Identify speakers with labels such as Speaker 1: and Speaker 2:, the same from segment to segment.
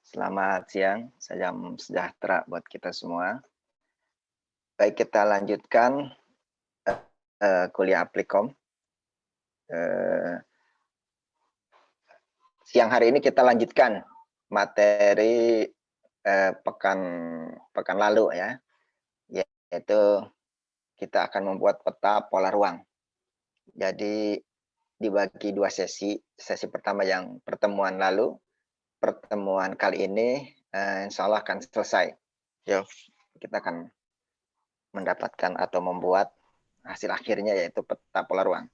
Speaker 1: Selamat siang, salam sejahtera buat kita semua. Baik, kita lanjutkan kuliah Applikom. Siang hari ini kita lanjutkan materi pekan pekan lalu ya, yaitu kita akan membuat peta pola ruang. Jadi dibagi dua sesi. Sesi pertama yang pertemuan lalu, pertemuan kali ini insya Allah akan selesai. Ya, kita akan mendapatkan atau membuat hasil akhirnya yaitu peta pola ruang.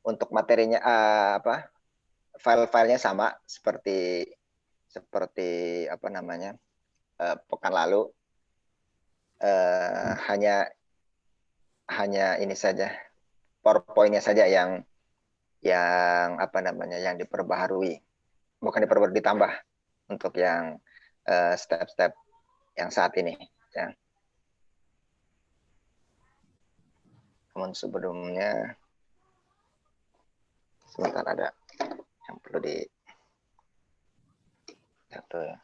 Speaker 1: Untuk materinya file-filenya sama seperti apa namanya pekan lalu, hanya ini saja PowerPoint-nya saja yang apa namanya yang diperbaharui, bukan diperbaharui, ditambah untuk yang step-step yang saat ini ya. Namun sebelumnya sebentar, ada yang perlu di satu ya.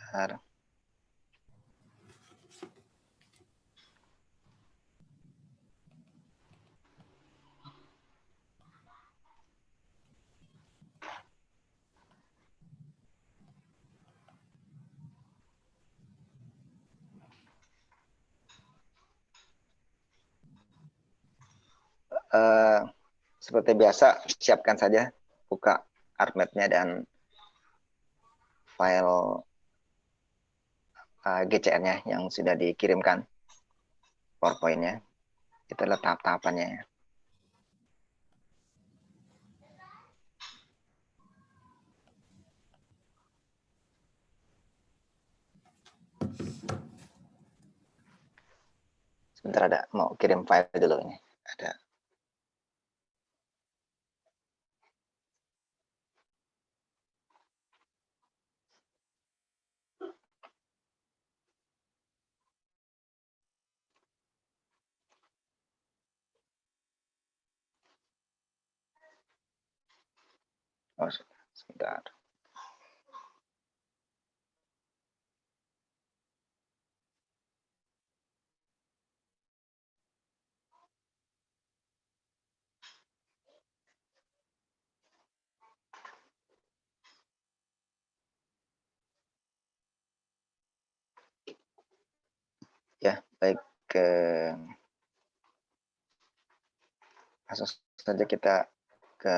Speaker 1: Bentar. Seperti biasa, siapkan saja, buka ArcMap-nya dan file GCN-nya yang sudah dikirimkan, PowerPoint-nya. Itu adalah tahap-tahapannya. Sebentar, ada mau kirim file dulu ini. Ada. Oh, sebentar. Ya, baik. Langsung saja kita ke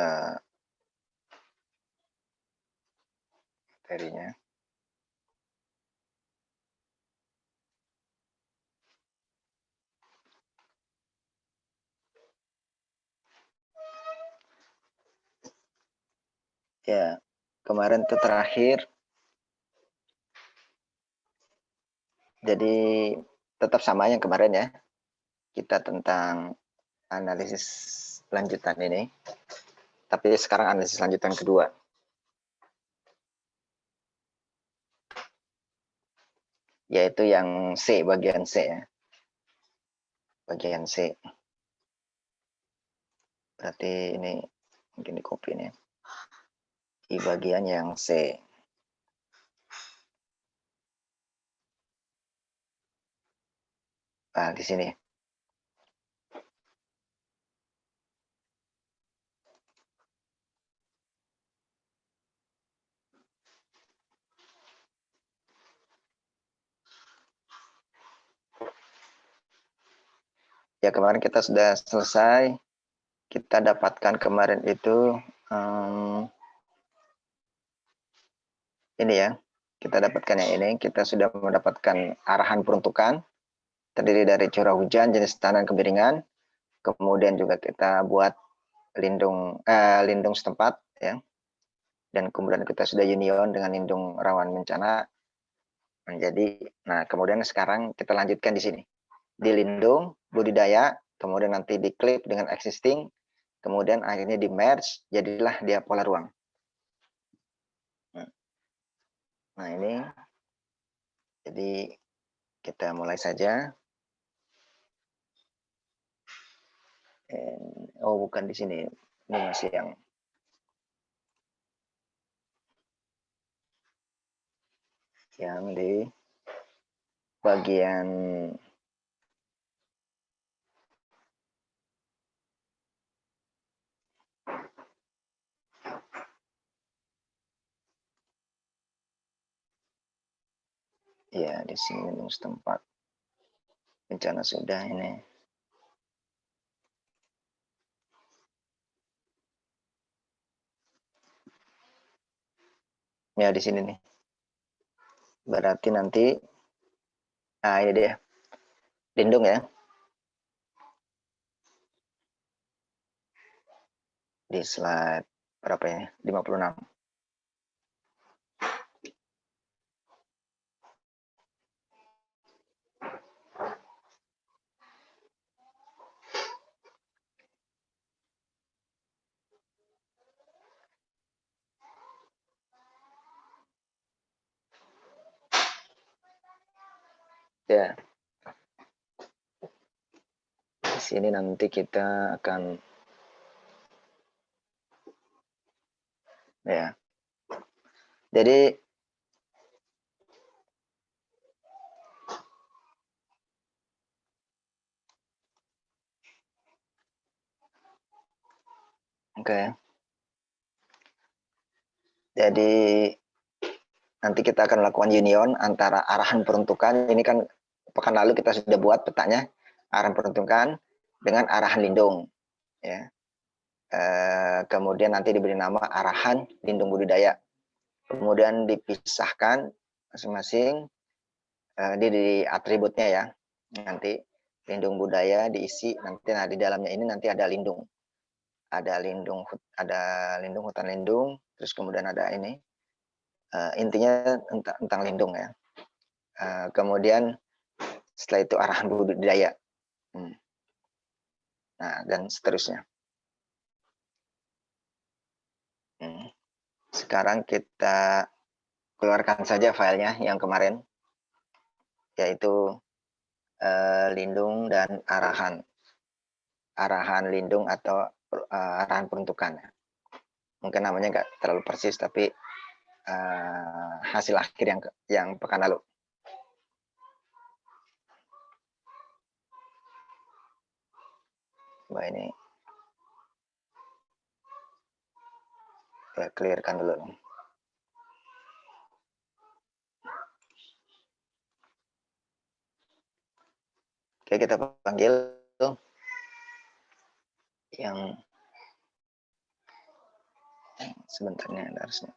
Speaker 1: materinya. Ya, kemarin itu terakhir. Jadi tetap sama yang kemarin ya. Kita tentang analisis lanjutan ini. Tapi sekarang analisis lanjutan kedua. Yaitu yang C, bagian C ya. Bagian C. Berarti ini mungkin di copy ini. Di bagian yang C. Nah, di sini. Ya, kemarin kita sudah selesai. Kita dapatkan kemarin itu ini ya. Kita dapatkan yang ini. Kita sudah mendapatkan arahan peruntukan. Terdiri dari curah hujan, jenis tanah, kemiringan. Kemudian juga kita buat lindung setempat ya. Dan kemudian kita sudah union dengan lindung rawan bencana. Nah, kemudian sekarang kita lanjutkan di sini. di lindung, budidaya, kemudian nanti diklik dengan existing, kemudian akhirnya di merge, jadilah dia pola ruang. Nah ini, jadi kita mulai saja. Oh bukan di sini, ini masih yang di bagian ya di sini setempat bencana sudah ini. Ya di sini nih. Berarti nanti, nah ini dia, lindung ya. Di slide berapa ya? 56. Ya. Di sini nanti kita akan ya. Jadi oke. Jadi nanti kita akan lakukan union antara arahan peruntukan, ini kan pekan lalu kita sudah buat petanya, arahan peruntukan dengan arahan lindung ya. Kemudian nanti diberi nama arahan lindung budidaya. Kemudian dipisahkan masing-masing di atributnya ya. Nanti lindung budaya diisi nanti, nah di dalamnya ini nanti ada lindung. Ada lindung hutan lindung, terus kemudian ada ini intinya tentang lindung ya. Kemudian setelah itu arahan budidaya. Nah, dan seterusnya. Sekarang kita keluarkan saja filenya yang kemarin, yaitu lindung dan arahan lindung atau arahan peruntukan. Mungkin namanya nggak terlalu persis, tapi hasil akhir yang pekan lalu. Coba ini kita clearkan dulu. Oke, kita panggil yang sebentarnya harusnya.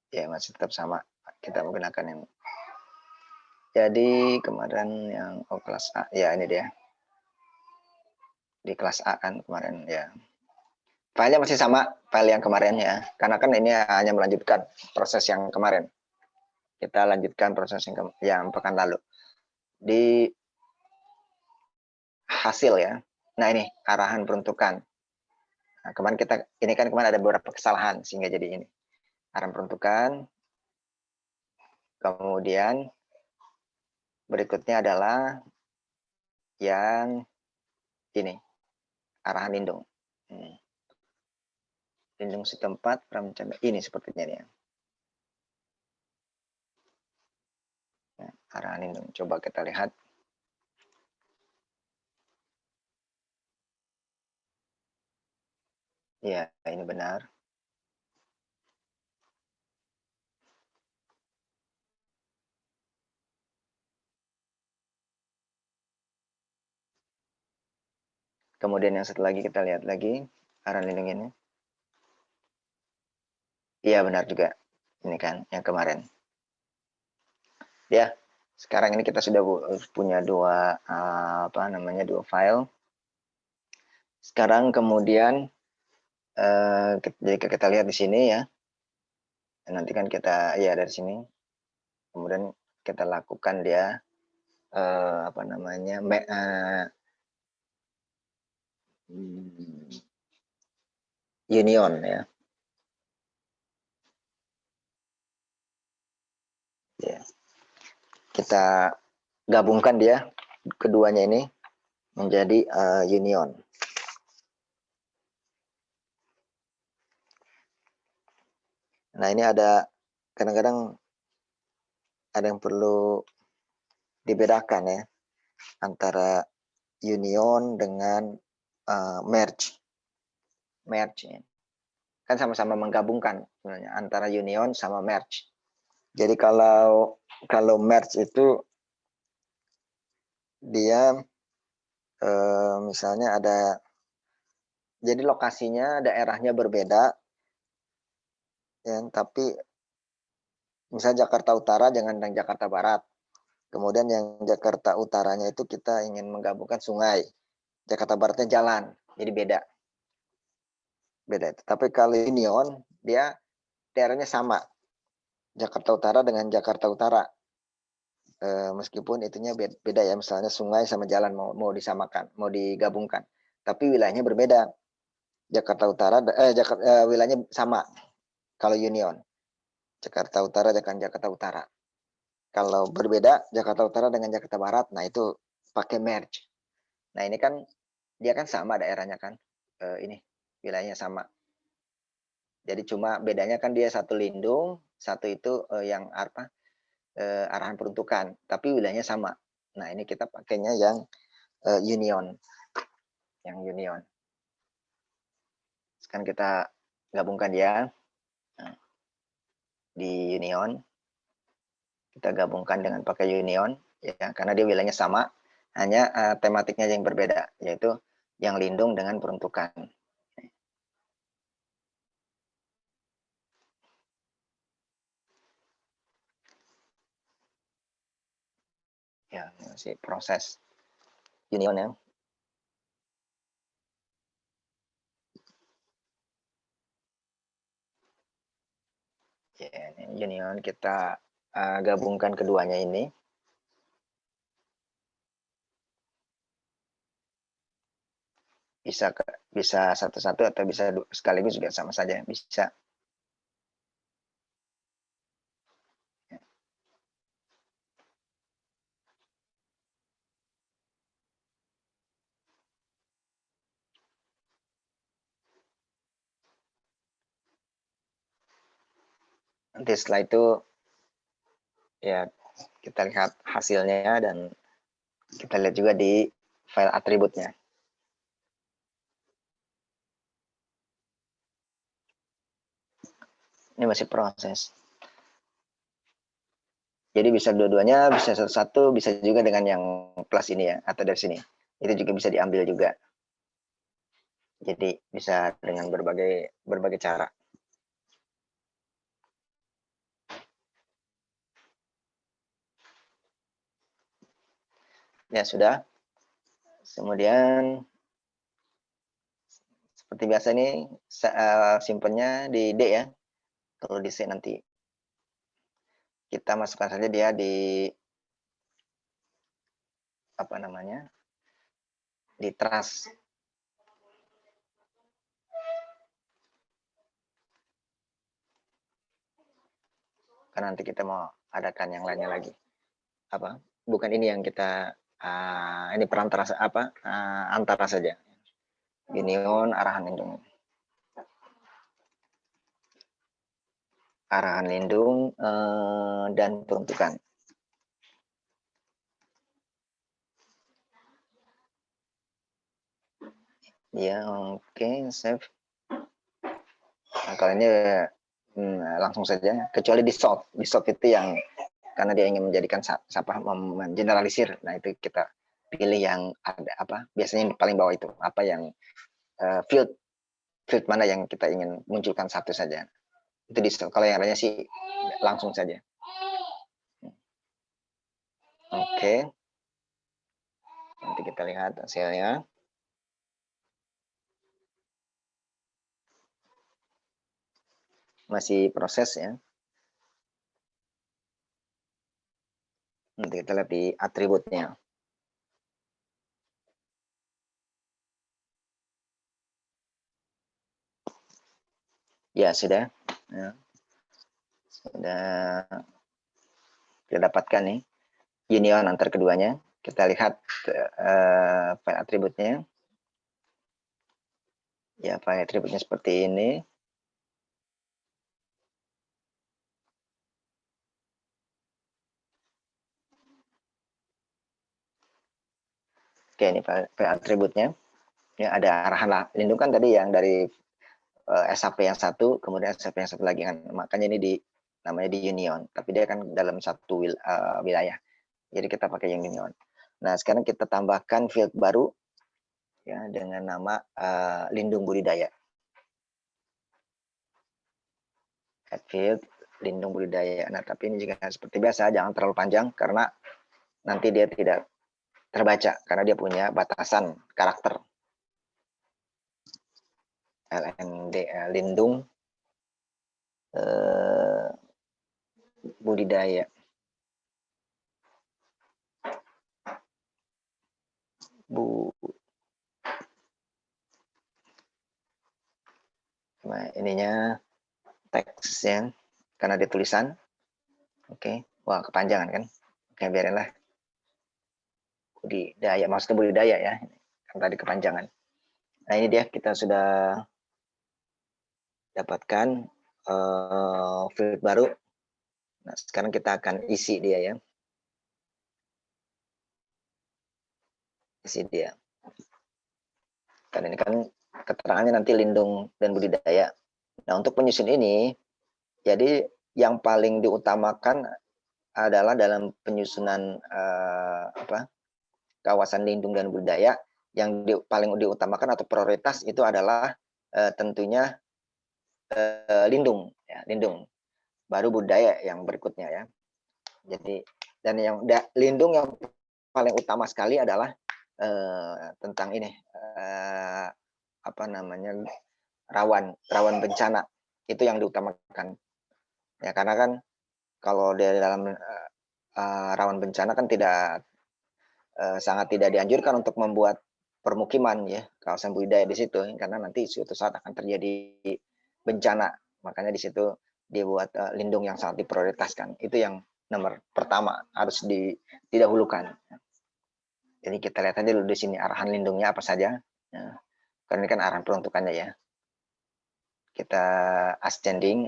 Speaker 1: Ya masih tetap sama, kita menggunakan yang jadi kemarin yang kelas A ya, ini dia di kelas A kan kemarin ya, filenya masih sama file yang kemarin ya, karena kan ini hanya melanjutkan proses yang kemarin. Kita lanjutkan proses yang pekan lalu di hasil ya. Nah ini arahan peruntukan. Nah, kemarin ada beberapa kesalahan sehingga jadi ini arahan peruntukan. Kemudian berikutnya adalah yang ini arahan lindung. Lindung setempat pramucara ini sepertinya ya. Nah, arahan lindung. Coba kita lihat. Ya, ini benar. Kemudian yang satu lagi kita lihat lagi arahan lindung ini. Iya benar juga. Ini kan yang kemarin. Ya. Sekarang ini kita sudah punya dua dua file. Sekarang kemudian jika kita lihat di sini ya, nanti kan kita ya dari sini, kemudian kita lakukan dia union ya. Ya. Kita gabungkan dia keduanya ini menjadi union. Nah, ini ada kadang-kadang ada yang perlu dibedakan ya antara union dengan merge. Merge ya. Kan sama-sama menggabungkan sebenarnya antara union sama merge. Jadi kalau merge itu dia misalnya ada, jadi lokasinya daerahnya berbeda ya, tapi misalnya Jakarta Utara dengan Jakarta Barat. Kemudian yang Jakarta Utaranya itu kita ingin menggabungkan sungai. Jakarta Baratnya jalan, jadi beda. Beda itu. Tapi kalau union, dia daerahnya sama. Jakarta Utara dengan Jakarta Utara. Meskipun itunya beda ya, misalnya sungai sama jalan mau disamakan, mau digabungkan. Tapi wilayahnya berbeda. Jakarta Utara, wilayahnya sama kalau union. Jakarta Utara dengan Jakarta Utara. Kalau berbeda Jakarta Utara dengan Jakarta Barat, nah itu pakai merge. Nah ini kan dia kan sama daerahnya kan, ini wilayahnya sama. Jadi cuma bedanya kan dia satu lindung, satu itu yang arahan peruntukan, tapi wilayahnya sama. Nah ini kita pakainya yang union, Sekarang kita gabungkan dia di union. Kita gabungkan dengan pakai union ya, karena dia wilayahnya sama, hanya tematiknya yang berbeda, yaitu yang lindung dengan peruntukan. Ya, masih proses union ya. Ya, union kita gabungkan keduanya ini. Bisa satu-satu atau bisa sekaligus juga sama saja, bisa. Nanti setelah itu ya kita lihat hasilnya dan kita lihat juga di file atributnya. Ini masih proses. Jadi bisa dua-duanya, bisa satu-satu, bisa juga dengan yang plus ini ya, atau dari sini. Itu juga bisa diambil juga. Jadi bisa dengan berbagai cara. Ya sudah. Kemudian seperti biasa ini simpennya di D ya. Kalau di C nanti kita masukkan saja dia di di trust. Karena nanti kita mau adakan yang lainnya lagi. Bukan ini yang kita ini perantara antara saja. Union arahan lindung. Arahan lindung dan peruntukan. Ya, oke, save. Nah, kalau ini langsung saja, kecuali di solve itu yang karena dia ingin menjadikan mengeneralisir. Nah, itu kita pilih yang ada biasanya yang paling bawah itu, yang field mana yang kita ingin munculkan satu saja. Itu di solve. Kalau yang lainnya sih langsung saja. Oke, nanti kita lihat hasilnya. Masih proses ya. Nanti kita lihat di atributnya. Ya, sudah. Ya. Sudah kita dapatkan nih union antar keduanya. Kita lihat file atributnya. Ya, file atributnya seperti ini. Oke, ini file atributnya. Ya, ada arahan lah. Lindung kan tadi yang dari SAP yang satu, kemudian SAP yang satu lagi kan. Makanya ini namanya di union. Tapi dia kan dalam satu wilayah. Jadi kita pakai yang union. Nah, sekarang kita tambahkan field baru ya dengan nama lindung budidaya. Add field lindung budidaya. Nah, tapi ini juga seperti biasa, jangan terlalu panjang karena nanti dia tidak terbaca karena dia punya batasan karakter. LND lindung budidaya. Nah, ininya teksnya karena dia tulisan. Oke. Wah, kepanjangan kan. Oke, biarinlah. Budidaya, maksudnya budidaya ya. Kan tadi kepanjangan. Nah, ini dia kita sudah dapatkan field baru. Nah, sekarang kita akan isi dia ya. Isi dia. Karena ini kan keterangannya nanti lindung dan budidaya. Nah, untuk penyusun ini, jadi yang paling diutamakan adalah dalam penyusunan kawasan lindung dan budidaya, yang paling diutamakan atau prioritas itu adalah tentunya lindung, ya, lindung. Baru budaya yang berikutnya ya. Jadi dan yang lindung yang paling utama sekali adalah tentang ini apa namanya rawan bencana, itu yang diutamakan ya, karena kan kalau dari dalam rawan bencana kan sangat tidak dianjurkan untuk membuat permukiman ya, kawasan budidaya di situ karena nanti suatu saat akan terjadi bencana, makanya di situ dibuat lindung yang sangat diprioritaskan, itu yang nomor pertama harus didahulukan. Jadi kita lihat aja dulu di sini arahan lindungnya apa saja. Ya. Karena ini kan arahan peruntukannya ya. Kita ascending,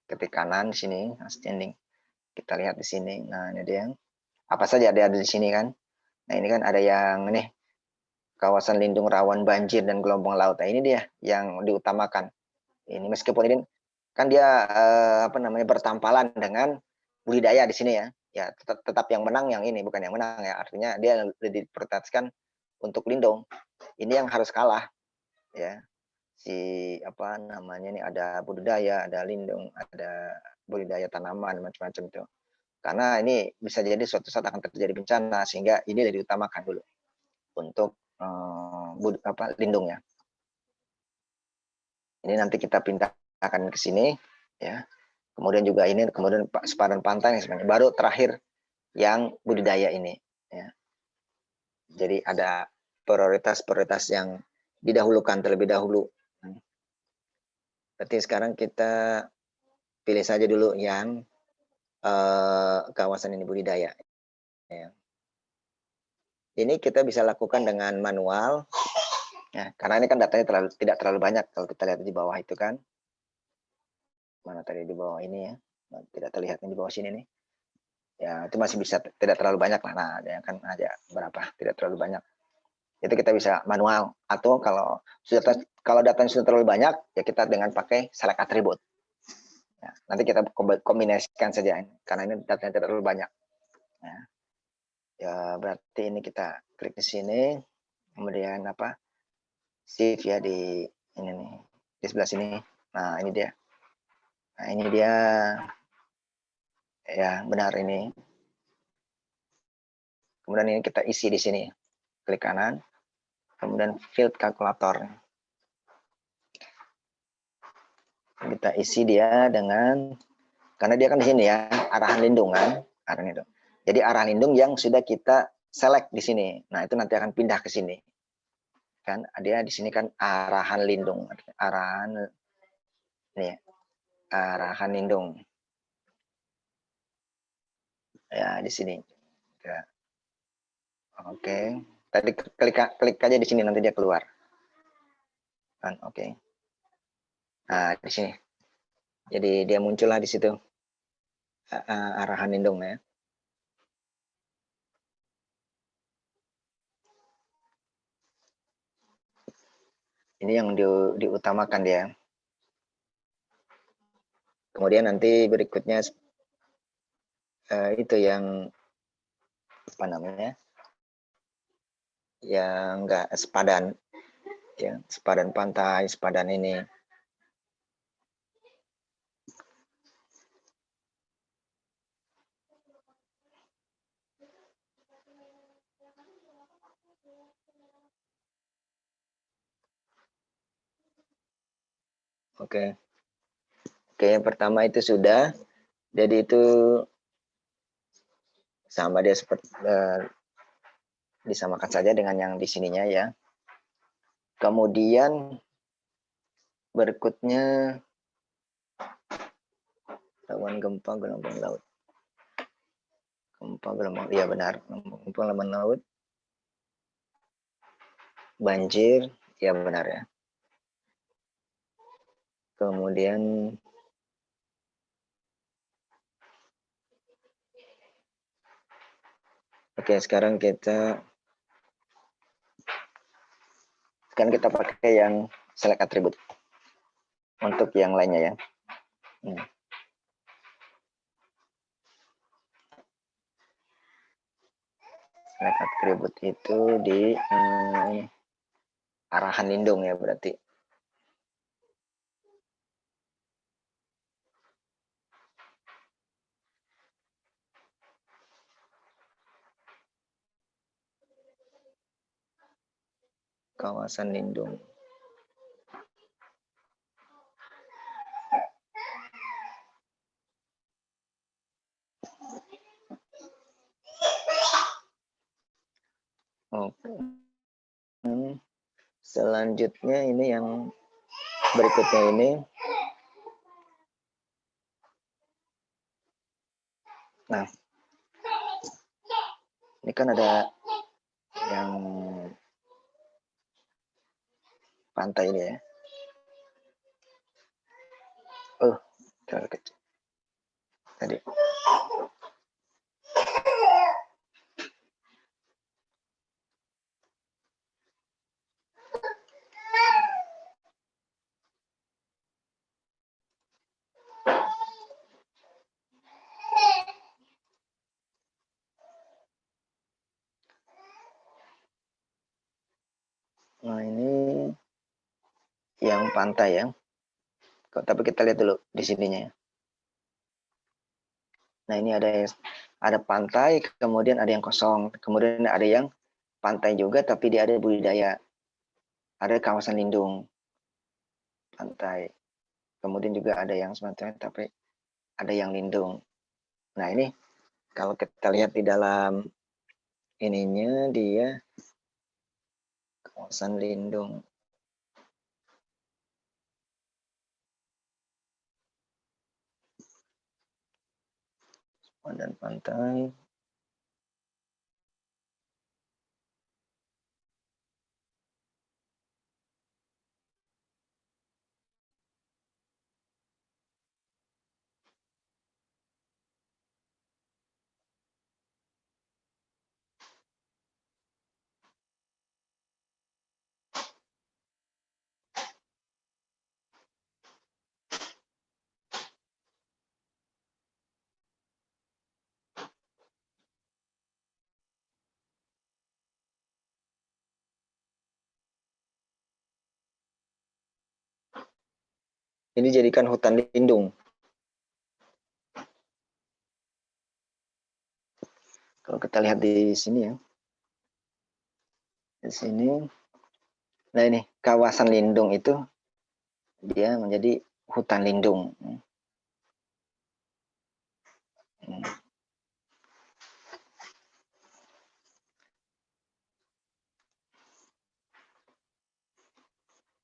Speaker 1: ketik kanan di sini ascending. Kita lihat di sini. Nah, ini dia. Apa saja ada di sini kan. Nah, ini kan ada yang ini kawasan lindung rawan banjir dan gelombang laut. Nah, ini dia yang diutamakan. Ini meskipun ini kan dia apa namanya bertampalan dengan budidaya di sini ya. Ya, tetap yang menang yang ini, bukan yang menang ya. Artinya dia lebih diprioritaskan untuk lindung. Ini yang harus kalah ya. Si apa namanya ini ada budidaya, ada lindung, ada budidaya tanaman macam-macam itu. Karena ini bisa jadi suatu saat akan terjadi bencana sehingga ini diutamakan dulu untuk lindungnya. Ini nanti kita pindahkan ke sini ya. Kemudian juga ini kemudian sepadan pantai sebenarnya baru terakhir yang budidaya ini ya. Jadi ada prioritas-prioritas yang didahulukan terlebih dahulu. Berarti sekarang kita pilih saja dulu yang kawasan ini budidaya. Ya. Ini kita bisa lakukan dengan manual, ya, karena ini kan datanya tidak terlalu banyak kalau kita lihat di bawah itu kan. Mana tadi di bawah ini ya, tidak terlihat di bawah sini nih. Ya itu masih bisa tidak terlalu banyak lah. Nah, ada kan ada berapa? Tidak terlalu banyak. Itu kita bisa manual atau kalau datanya sudah terlalu banyak ya kita dengan pakai select atribut. Ya, nanti kita kombinasikan saja karena ini datanya tidak terlalu banyak. Ya. Ya berarti ini kita klik di sini, kemudian apa? Shift ya di ini nih, di sebelah sini. Nah, ini dia. Nah, ini dia. Ya, benar ini. Kemudian ini kita isi di sini. Klik kanan, kemudian field kalkulator. Kita isi dia dengan, karena dia kan di sini ya, arahan lindung kan, arahan lindung. Jadi arahan lindung yang sudah kita select di sini. Nah, itu nanti akan pindah ke sini. Kan dia di sini kan arahan lindung, arahan nih, arahan lindung. Ya, di sini. Ya. Oke. Tadi klik aja di sini nanti dia keluar. Kan, oke. Nah, di sini. Jadi dia muncullah di situ. Arahan lindung ya. Ini yang diutamakan dia. Kemudian nanti berikutnya itu yang apa namanya? Yang enggak sepadan, ya, sepadan pantai, sepadan ini. Oke. Oke, yang pertama itu sudah. Jadi itu sama dia seperti disamakan saja dengan yang di sininya ya. Kemudian berikutnya rawan gempa gelombang laut. Gempa gelombang, iya benar. Gempa gelombang laut. Banjir, ya benar ya. Kemudian oke, sekarang kita pakai yang select atribut untuk yang lainnya ya. Select atribut itu di arahan lindung ya berarti. Kawasan lindung. Oke. Selanjutnya ini yang berikutnya ini. Nah, ini kan ada yang pantai ini ya. Oh, terlalu kecil. Tadi. Nah, ini yang pantai ya. Tapi kita lihat dulu di sininya ya. Nah, ini ada pantai, kemudian ada yang kosong, kemudian ada yang pantai juga tapi dia ada budidaya. Ada kawasan lindung pantai. Kemudian juga ada yang semacamnya tapi ada yang lindung. Nah, ini kalau kita lihat di dalam ininya dia kawasan lindung. Dan pantai. Ini jadikan hutan lindung. Kalau kita lihat di sini ya, di sini, nah ini kawasan lindung itu dia menjadi hutan lindung.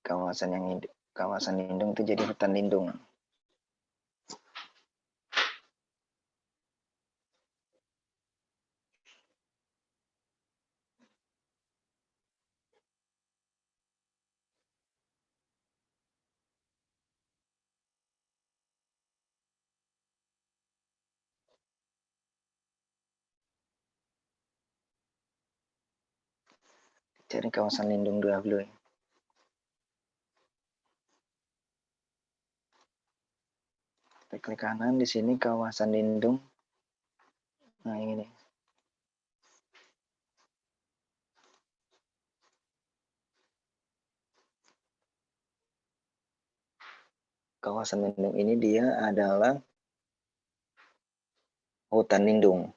Speaker 1: Kawasan lindung itu jadi hutan lindung. Cari kawasan lindung dulu ya. Kita klik kanan di sini kawasan lindung. Nah ini nih. Kawasan lindung ini dia adalah hutan lindung.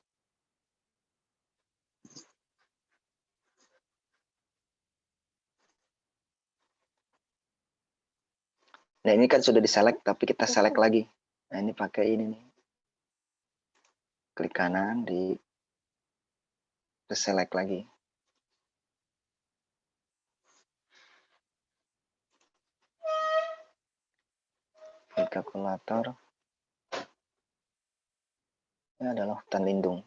Speaker 1: Nah ini kan sudah diselect, tapi kita select lagi. Nah ini pakai ini nih. Klik kanan di select lagi. Klik kalkulator. Ini adalah hutan lindung.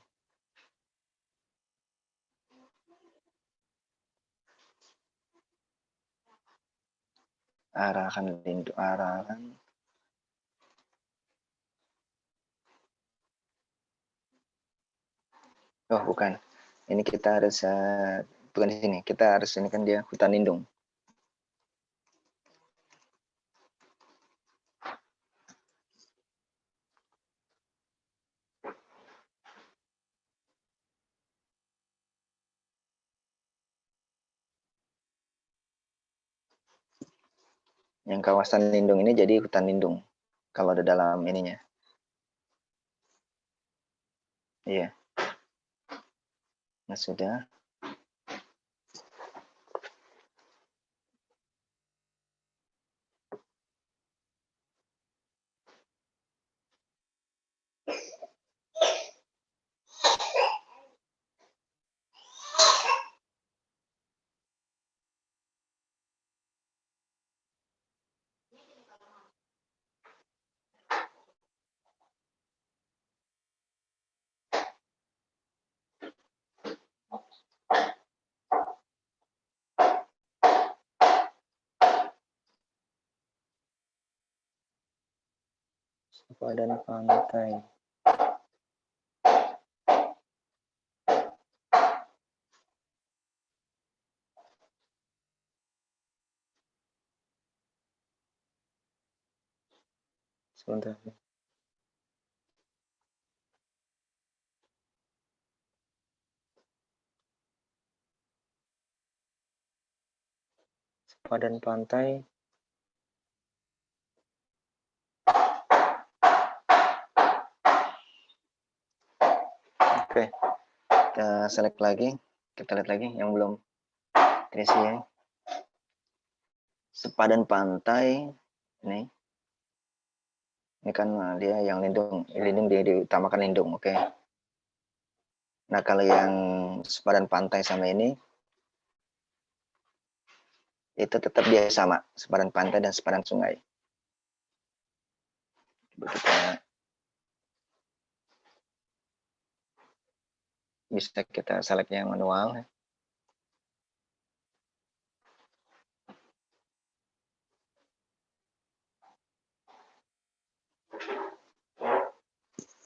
Speaker 1: Arahkan lindung, arahkan. Oh bukan, ini kita harus bukan di sini. Kita harus ini kan dia hutan lindung. Yang kawasan lindung ini jadi hutan lindung. Kalau ada dalam ininya. Iya. Nah sudah. Sepadan pantai. Sebentar. Sepadan pantai. Oke. Kita select lagi. Kita lihat lagi yang belum terisi ya. Sepadan pantai. Ini kan dia yang lindung dia diutamakan lindung, oke. Nah kalau yang sepadan pantai sama ini, itu tetap dia sama, sepadan pantai dan sepadan sungai. Kita bisa kita select yang manual.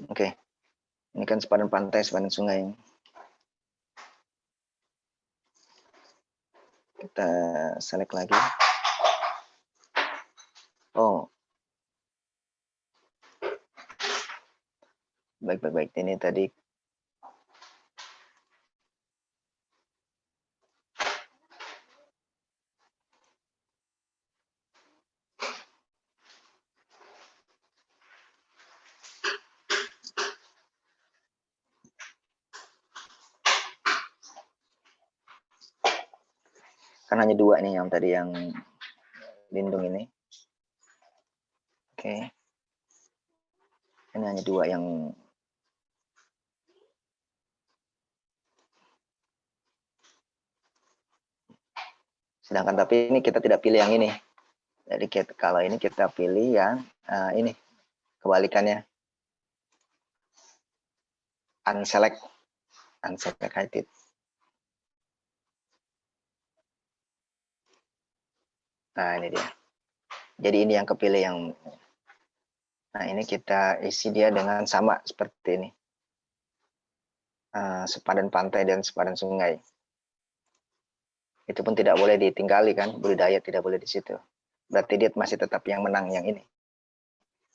Speaker 1: Oke, ini kan sepadan pantai, sepadan sungai. Kita select lagi. Oh, baik. Ini tadi Kan hanya 2 nih yang tadi yang lindung ini. Oke. Ini hanya 2 yang sedangkan tapi ini kita tidak pilih yang ini. Jadi kalau ini kita pilih yang ini kebalikannya. Unselected. Nah, ini dia. Jadi ini yang kepilih yang. Nah, ini kita isi dia dengan sama seperti ini. Sepadan pantai dan sepadan sungai. Itu pun tidak boleh ditinggali kan, budidaya tidak boleh di situ. Berarti dia masih tetap yang menang yang ini.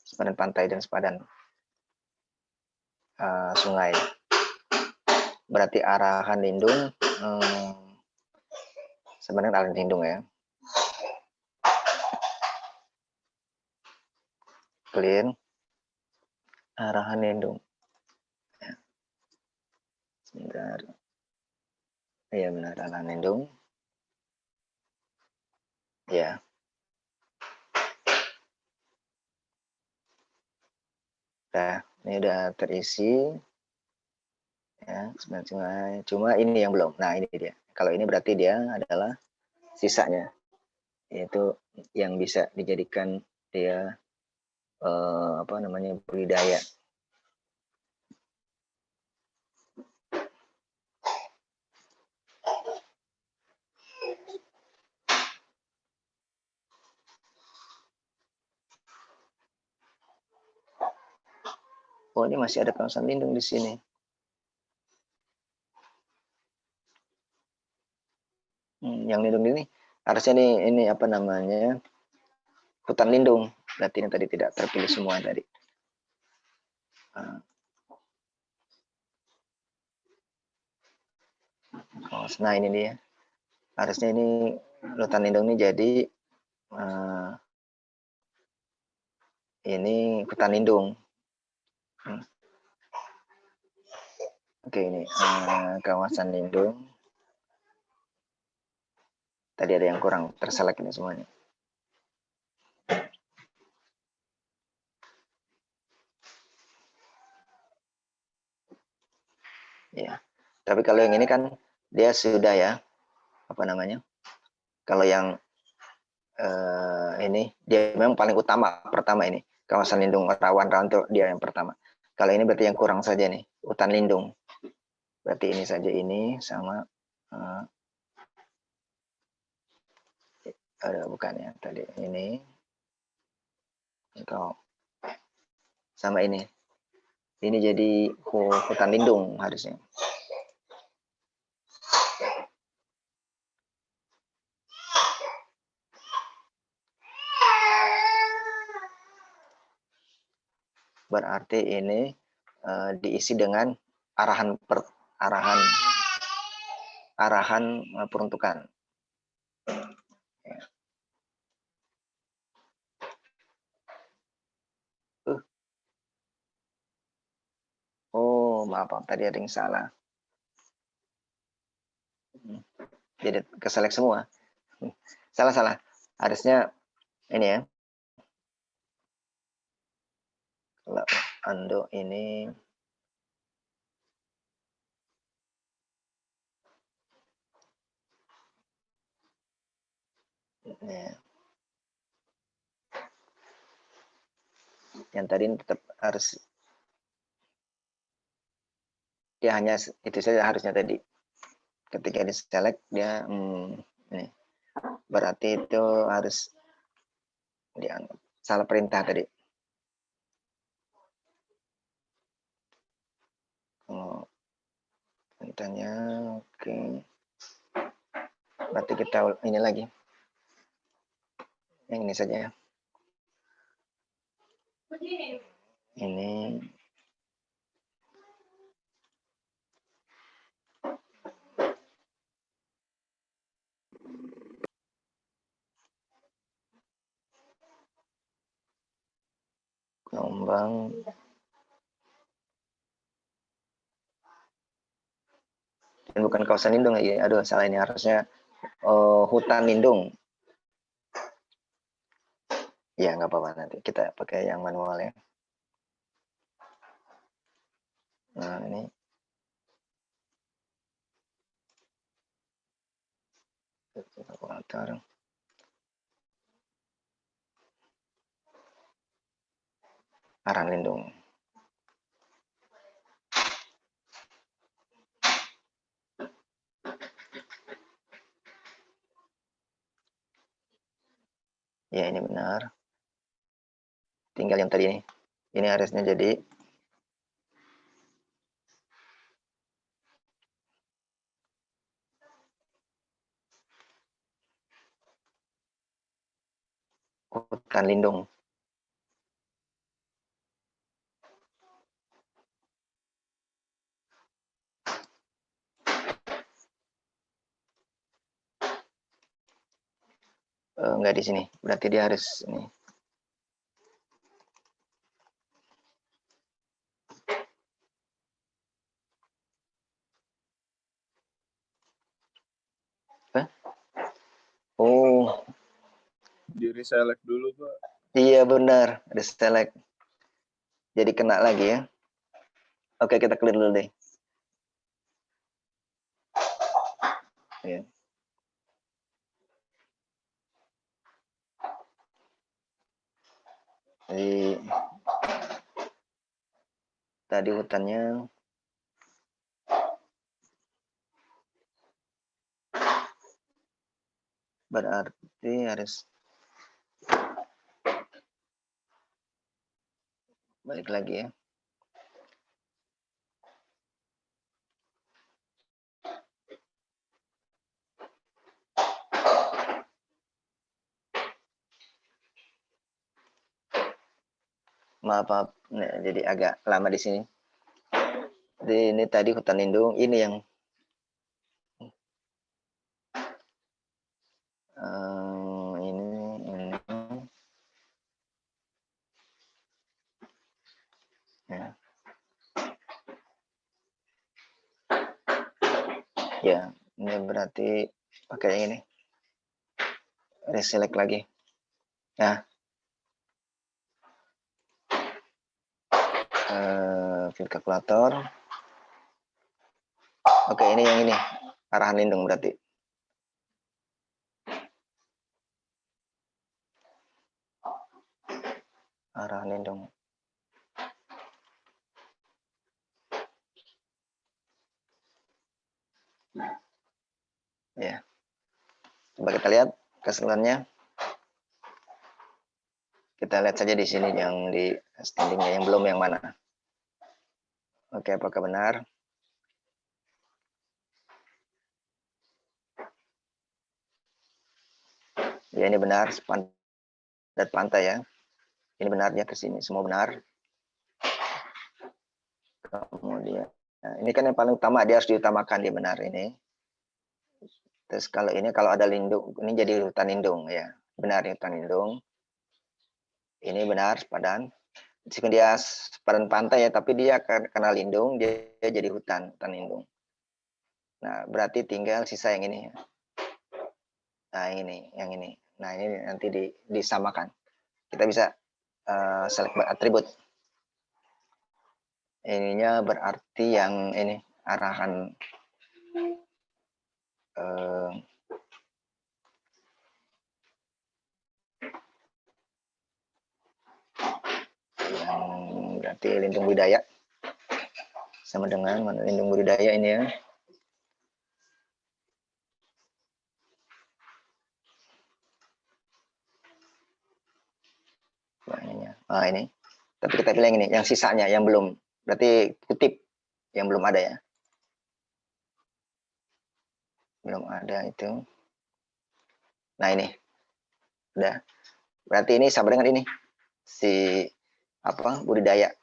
Speaker 1: Sepadan pantai dan sepadan sungai. Berarti arahan lindung sebenarnya arahan lindung ya. Clear. Arahan lindung. Ya. Sebentar. Iya benar, arahan lindung. Ya. Nah, ini udah terisi. Ya, sebenarnya sungai. Cuma ini yang belum. Nah, ini dia. Kalau ini berarti dia adalah sisanya. Yaitu yang bisa dijadikan dia budidaya. Oh, ini masih ada kawasan lindung di sini. Yang lindung ini harusnya ini apa namanya, hutan lindung. Berarti ini tadi tidak terpilih semua tadi. Nah, ini dia. Harusnya ini hutan lindung ini jadi ini hutan lindung. Oke, ini kawasan lindung. Tadi ada yang kurang terselect ini semuanya. Ya. Tapi kalau yang ini kan dia sudah ya, apa namanya? Kalau yang ini dia memang paling utama pertama ini. Kawasan lindung rawan-rawan itu dia yang pertama. Kalau ini berarti yang kurang saja nih, hutan lindung. Berarti ini saja ini sama ada bukan ya tadi ini atau sama ini. Ini jadi hutan lindung harusnya. Berarti ini diisi dengan arahan peruntukan. Ya. Oh, maaf, tadi ada yang salah. Jadi keselek semua. Salah. Harusnya ini ya. Kalau undo ini ya. Yang tadi tetap harus dia hanya itu saja harusnya tadi. Ketika di select dia ini. Berarti itu harus dianggap salah perintah tadi. Oh, perintahnya oke. Berarti kita ini lagi. Yang ini saja ya. Ini gelombang dan bukan kawasan lindung ya. Aduh, salah ini harusnya hutan lindung. Ya, nggak apa-apa, nanti kita pakai yang manual ya. Nah, ini. Kalkulator. Arahan lindung. Ya, ini benar. Tinggal yang tadi ini. Ini harusnya jadi hutan lindung. Enggak di sini. Berarti dia harus ini. Hah? Oh,
Speaker 2: Di reselect dulu, Pak.
Speaker 1: iya benar. Ada select. Jadi kena lagi ya. Oke, kita clear dulu deh. Ya. Jadi tadi hutannya berarti harus balik lagi ya. Maaf, nah, jadi agak lama di sini. Jadi ini tadi hutan lindung, ini yang ini ya. Ya, ini berarti pakai yang ini. Reselect lagi. Nah, field calculator. Oke, ini yang ini. Arahan lindung berarti. Arahan lindung. Ya. Coba kita lihat keseluruhannya. Kita lihat saja di sini yang di standingnya, yang belum yang mana. Oke, apakah benar? Ya, ini benar. Standar pantai ya. Ini benar ya, ke sini semua benar. Kemudian, nah, ini kan yang paling utama, dia harus diutamakan, dia benar ini. Terus kalau ini, kalau ada lindung, ini jadi hutan lindung ya. Benar hutan lindung. Ini benar sepadan. Meskipun dia sepadan pantai ya, tapi dia karena lindung, dia jadi hutan lindung. Nah, berarti tinggal sisa yang ini. Nah, ini, yang ini. Nah, ini nanti disamakan. Kita bisa select atribut. Ininya berarti yang ini, arahan yang berarti lindung budaya. Sama dengan lindung budaya ini ya. Nah, ini. Tapi kita pilih yang ini, yang sisanya, yang belum. Berarti kutip, yang belum ada ya. Belum ada itu. Nah, ini. Udah. Berarti ini sama dengan ini. Si apa budidaya.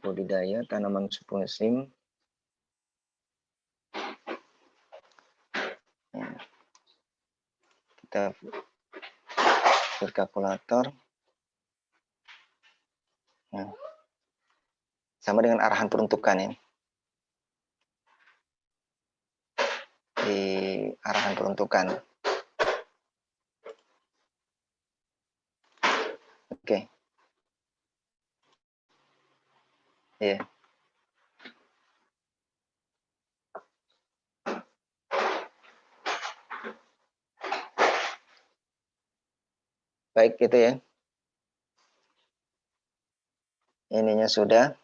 Speaker 1: Budidaya tanaman musim. Kita buat kalkulator. Nah, sama dengan arahan peruntukan ya. Di arahan peruntukan. Oke. Ya. Baik gitu ya. Ininya sudah.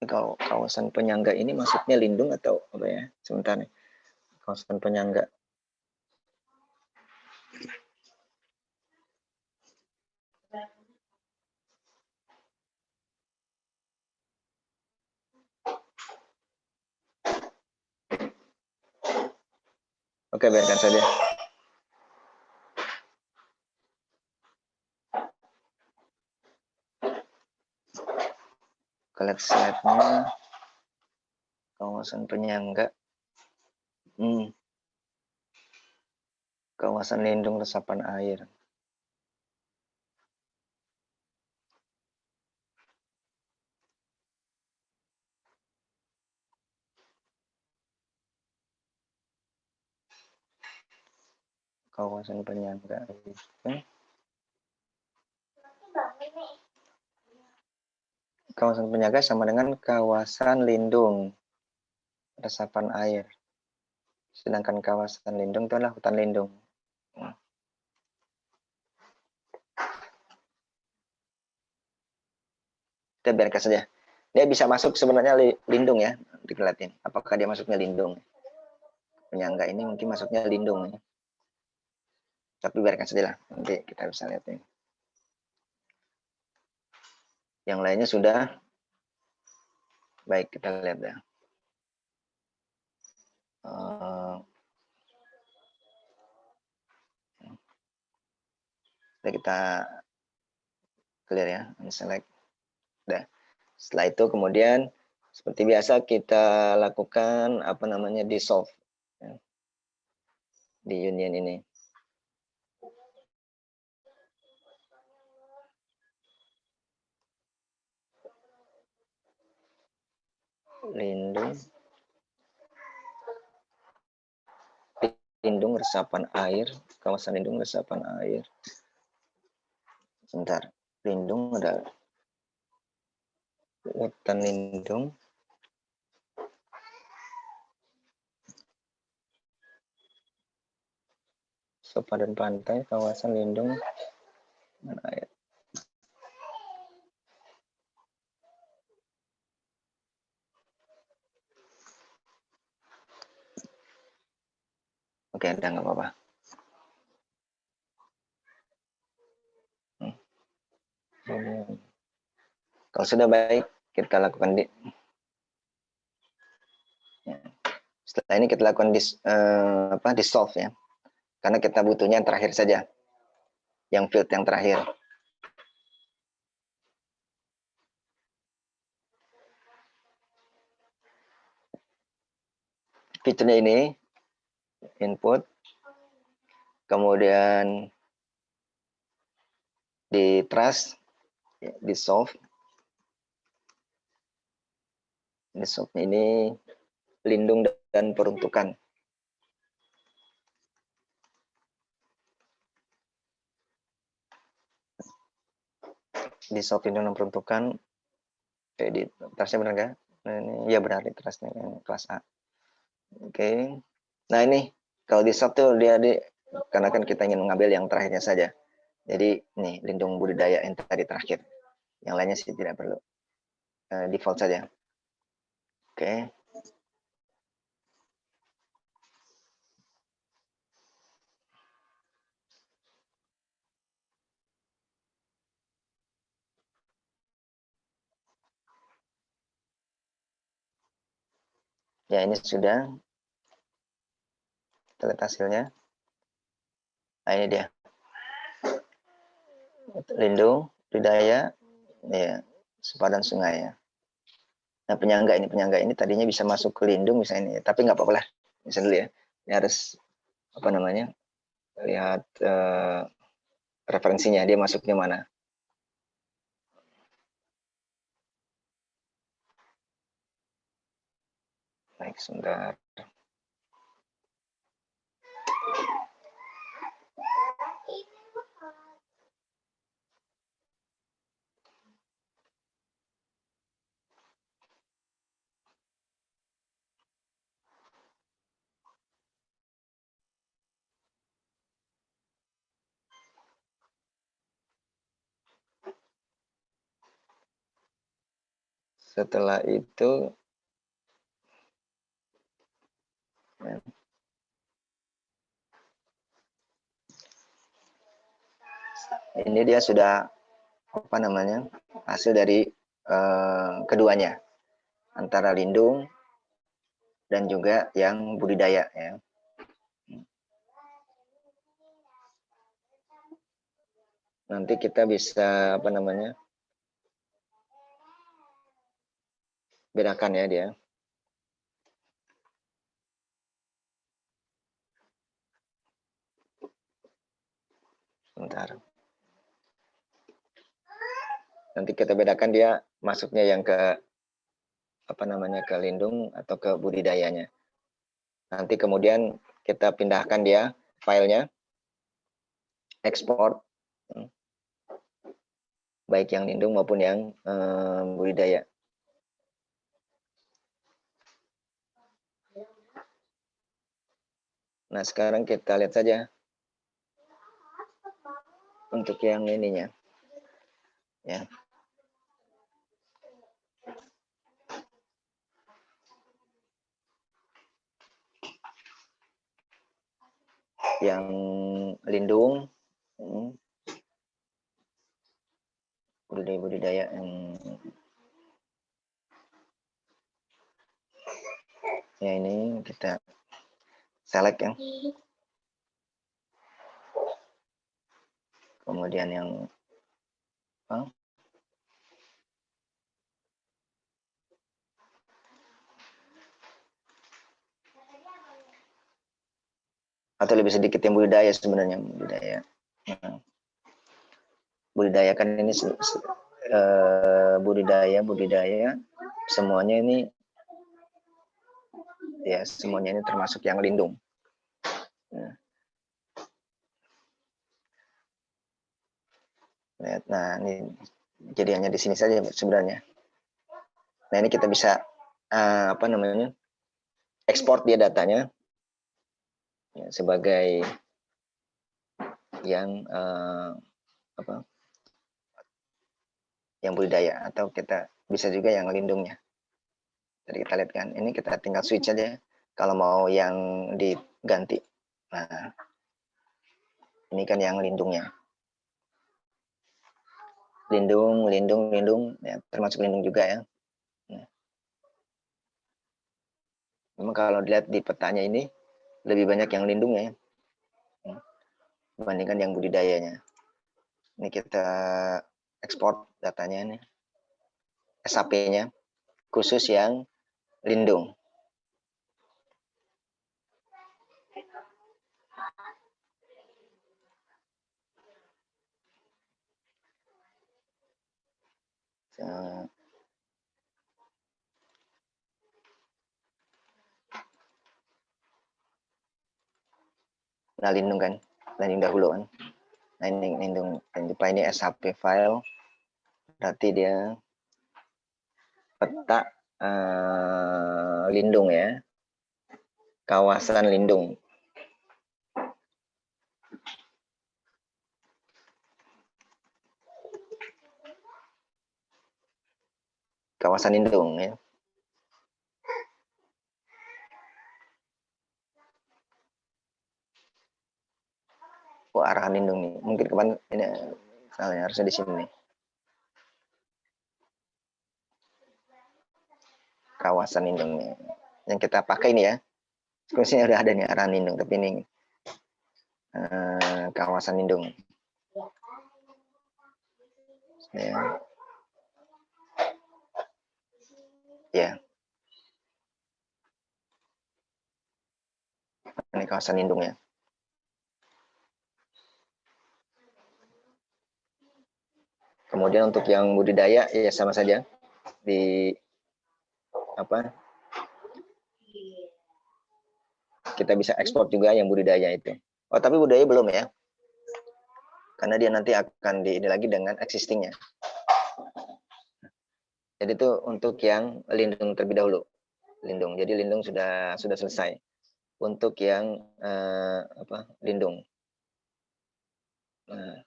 Speaker 1: Kalau kawasan penyangga ini maksudnya lindung atau apa ya? Sebentar nih. Kawasan penyangga. Oke, biarkan saja. Lihat slide-nya. Kawasan penyangga. Kawasan lindung resapan air. Kawasan penyangga itu kawasan penyangga sama dengan kawasan lindung resapan air. Sedangkan kawasan lindung itu adalah hutan lindung. Kita biarkan saja. Dia bisa masuk sebenarnya lindung ya. Dikelihatin. Apakah dia masuknya lindung? Penyangga ini mungkin masuknya lindung ya. Tapi biarkan saja lah. Nanti kita bisa lihat ini. Yang lainnya sudah. Baik, kita lihat ya. Kita clear ya. Select. Udah. Setelah itu kemudian seperti biasa kita lakukan apa namanya dissolve ya, di union ini. Lindung resapan air, kawasan lindung resapan air. Sebentar, lindung ada hutan lindung. Sepadan pantai, kawasan lindung dan air. Oke, udah nggak apa-apa. Kalau sudah baik, kita lakukan setelah ini kita lakukan dissolve ya. Karena kita butuhnya yang terakhir saja. Yang field yang terakhir. Fiturnya ini input, kemudian di trace, dissolve ini lindung dan peruntukan. Dissolve lindung dan peruntukan. Di trace-nya benar nggak? Nah, ini ya benar di trace-nya kelas A. Oke. Nah ini kalau dissolve tuh karena kan kita ingin mengambil yang terakhirnya saja. Jadi nih lindung budidaya yang tadi terakhir. Yang lainnya sih tidak perlu. Default saja. Oke. Ya ini sudah. Kita lihat hasilnya. Nah ini dia. Lindung, budidaya, ya, sepadan sungai ya. Nah penyangga ini tadinya bisa masuk ke lindung misalnya ini, tapi nggak apa-apa lah. Bisa dulu ya. Ini harus apa namanya? Lihat referensinya, dia masuknya mana. Baik, sebentar. Setelah itu ini dia sudah apa namanya, hasil dari keduanya, antara lindung dan juga yang budidaya ya. Nanti kita bisa apa namanya, bedakan ya dia. Sebentar. Nanti kita bedakan dia masuknya yang ke apa namanya, ke lindung atau ke budidayanya. Nanti kemudian kita pindahkan dia filenya, ekspor, baik yang lindung maupun yang budidaya. Nah, sekarang kita lihat saja untuk yang ininya. Ya. Yang lindung, budidaya yang ya, ini kita select ya. Kemudian yang atau lebih sedikit yang budidaya sebenarnya, budidaya. Budidaya kan ini budidaya semuanya ini ya, semuanya ini termasuk yang lindung. Nah, ini jadi hanya di sini saja sebenarnya. Nah, ini kita bisa apa namanya, ekspor dia datanya ya, sebagai yang apa, yang budidaya, atau kita bisa juga yang lindungnya. Jadi kita lihat kan, ini kita tinggal switch aja kalau mau yang diganti. Nah, ini kan yang lindungnya. Lindung ya, termasuk lindung juga ya. Nah, memang kalau dilihat di petanya ini lebih banyak yang lindungnya ya, dibandingkan yang budidayanya. Ini kita ekspor datanya nih, SAP-nya khusus yang lindung. Nah, lindung kan, lindung dahulu kan. Nah, ini lindung, ini SAP file, berarti dia peta lindung ya, kawasan lindung. Kawasan lindung ya. Oh, arahan lindung nih. Mungkin kemarin ini salahnya harusnya di sini nih. Kawasan lindung nih. Yang kita pakai ini ya. Sebenarnya udah ada nih arahan lindung, tapi ini kawasan lindung. Ya. Ya. kawasan lindungnya. Kemudian untuk yang budidaya ya sama saja di apa? Kita bisa ekspor juga yang budidaya itu. Oh, tapi budidaya belum ya. Karena dia nanti akan ini lagi dengan existingnya. Jadi itu untuk yang lindung terlebih dahulu. Lindung. Jadi lindung sudah selesai. Untuk yang lindung. Nah,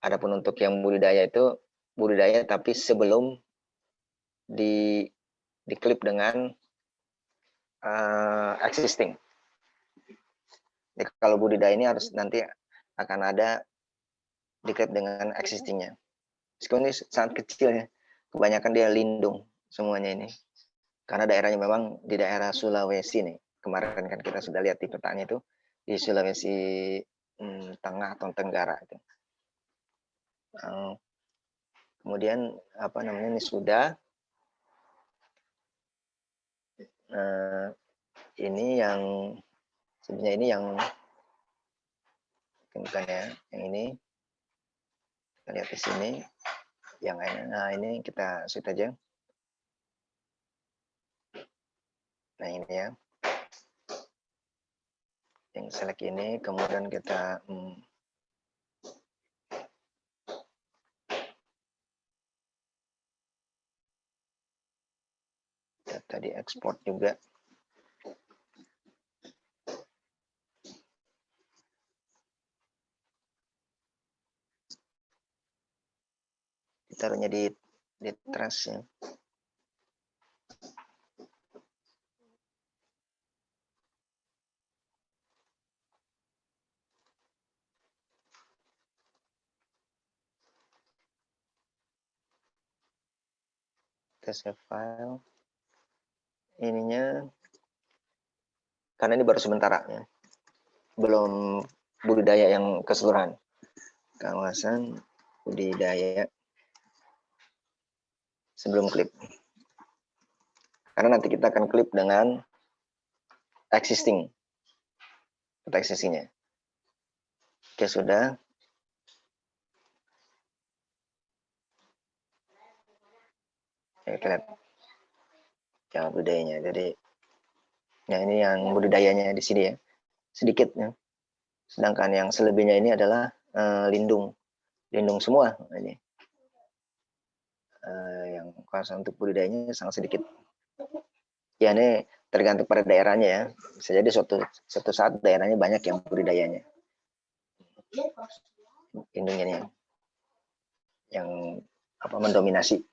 Speaker 1: adapun untuk yang budidaya itu budidaya tapi sebelum diklip dengan existing. Jadi kalau budidaya ini harus nanti akan ada diklip dengan existingnya. Meskipun ini sangat kecil ya, kebanyakan dia lindung semuanya ini. Karena daerahnya memang di daerah Sulawesi nih. Kemarin kan kita sudah lihat di petanya itu di Sulawesi Tengah atau Tenggara itu. Kemudian apa namanya ini sudah ini yang sebenarnya ini yang bukan ya, yang ini kita lihat di sini yang ini kita shoot aja. Nah ini ya, yang select ini kemudian kita tadi ekspor juga. Taruhnya di trash ya. Kita save file. Ininya karena ini baru sementara ya. Belum budidaya yang keseluruhan. Kawasan budidaya sebelum klip. Karena nanti kita akan klip dengan existing. Existingnya. Oke, sudah. Ya, kita lihat yang budidayanya. Jadi ya ini yang budidayanya di sini ya. Sedikit ya. Sedangkan yang selebihnya ini adalah lindung. Lindung semua ini. Yang kawasan untuk budidayanya sangat sedikit. Ya ini tergantung pada daerahnya ya. Bisa jadi suatu saat daerahnya banyak yang budidayanya. Lindungnya ini yang mendominasi.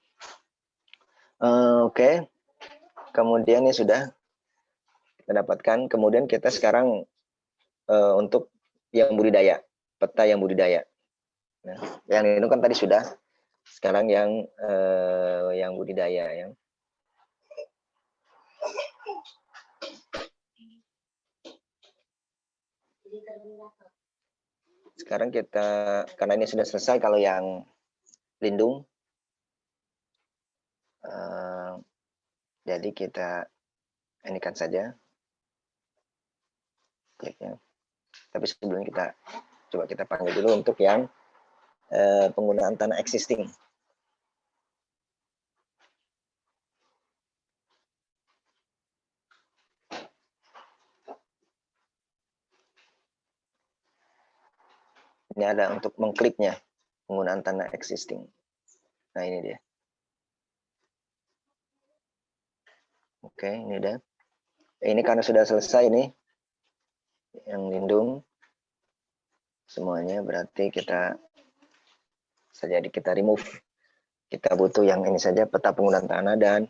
Speaker 1: Oke. Kemudian ini sudah kita dapatkan. Kemudian kita sekarang untuk yang budidaya, peta yang budidaya. Nah, yang itu kan tadi sudah. Sekarang yang budidaya ya. Sekarang kita, karena ini sudah selesai kalau yang lindung, jadi kita inikan saja kliknya. Tapi sebelumnya kita coba kita panggil dulu untuk yang penggunaan tanah existing. Ini ada untuk mengklipnya penggunaan tanah existing. Nah ini dia. Oke, ini udah. Ini karena sudah selesai nih yang lindung semuanya, berarti kita remove. Kita butuh yang ini saja, peta penggunaan tanah dan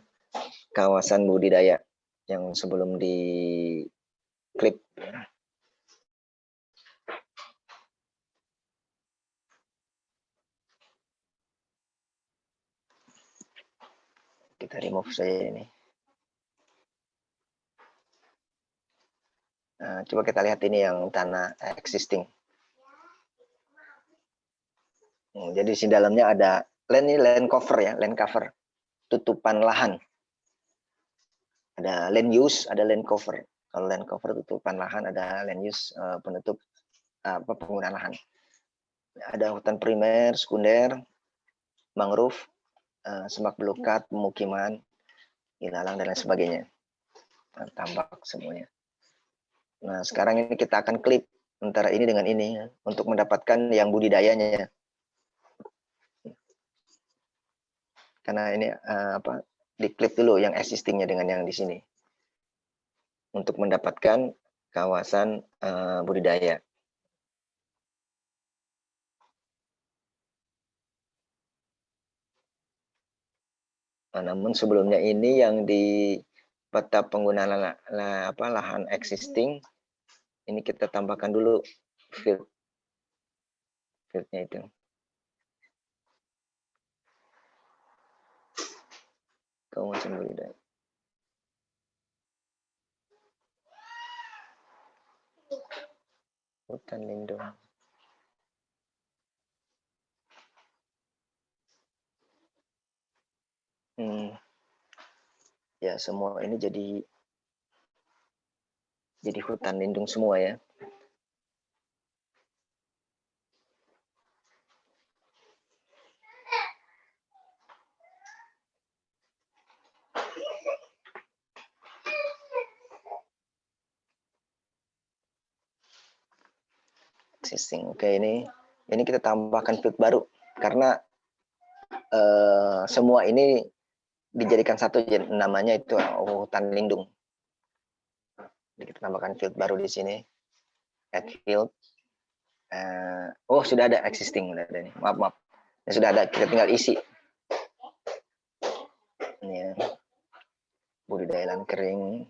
Speaker 1: kawasan budidaya yang sebelum di klip. Kita remove saja ini. Nah, coba kita lihat ini yang tanah existing. Jadi di dalamnya ada land cover ya, land cover, tutupan lahan. Ada land use, ada land cover. Kalau land cover tutupan lahan, ada land use penutup penggunaan lahan. Ada hutan primer, sekunder, mangrove, semak belukar, pemukiman, ilalang dan lain sebagainya. Tambak semuanya. Nah, sekarang ini kita akan klik antara ini dengan ini untuk mendapatkan yang budidayanya. Karena ini diklik dulu yang existingnya dengan yang di sini untuk mendapatkan kawasan budidaya. Nah, namun sebelumnya ini yang di peta penggunaan lahan existing ini kita tambahkan dulu fieldnya itu. Kawasan budidaya. Hutan lindung. Ya, semua ini jadi hutan lindung semua ya. Existing. Oke, ini kita tambahkan field baru karena semua ini dijadikan satu, namanya itu hutan lindung. Jadi kita tambahkan field baru di sini. Add field. Sudah ada existing, udah ada nih. Maaf. Ya, sudah ada, kita tinggal isi. Ini ya. Budidaya lahan kering.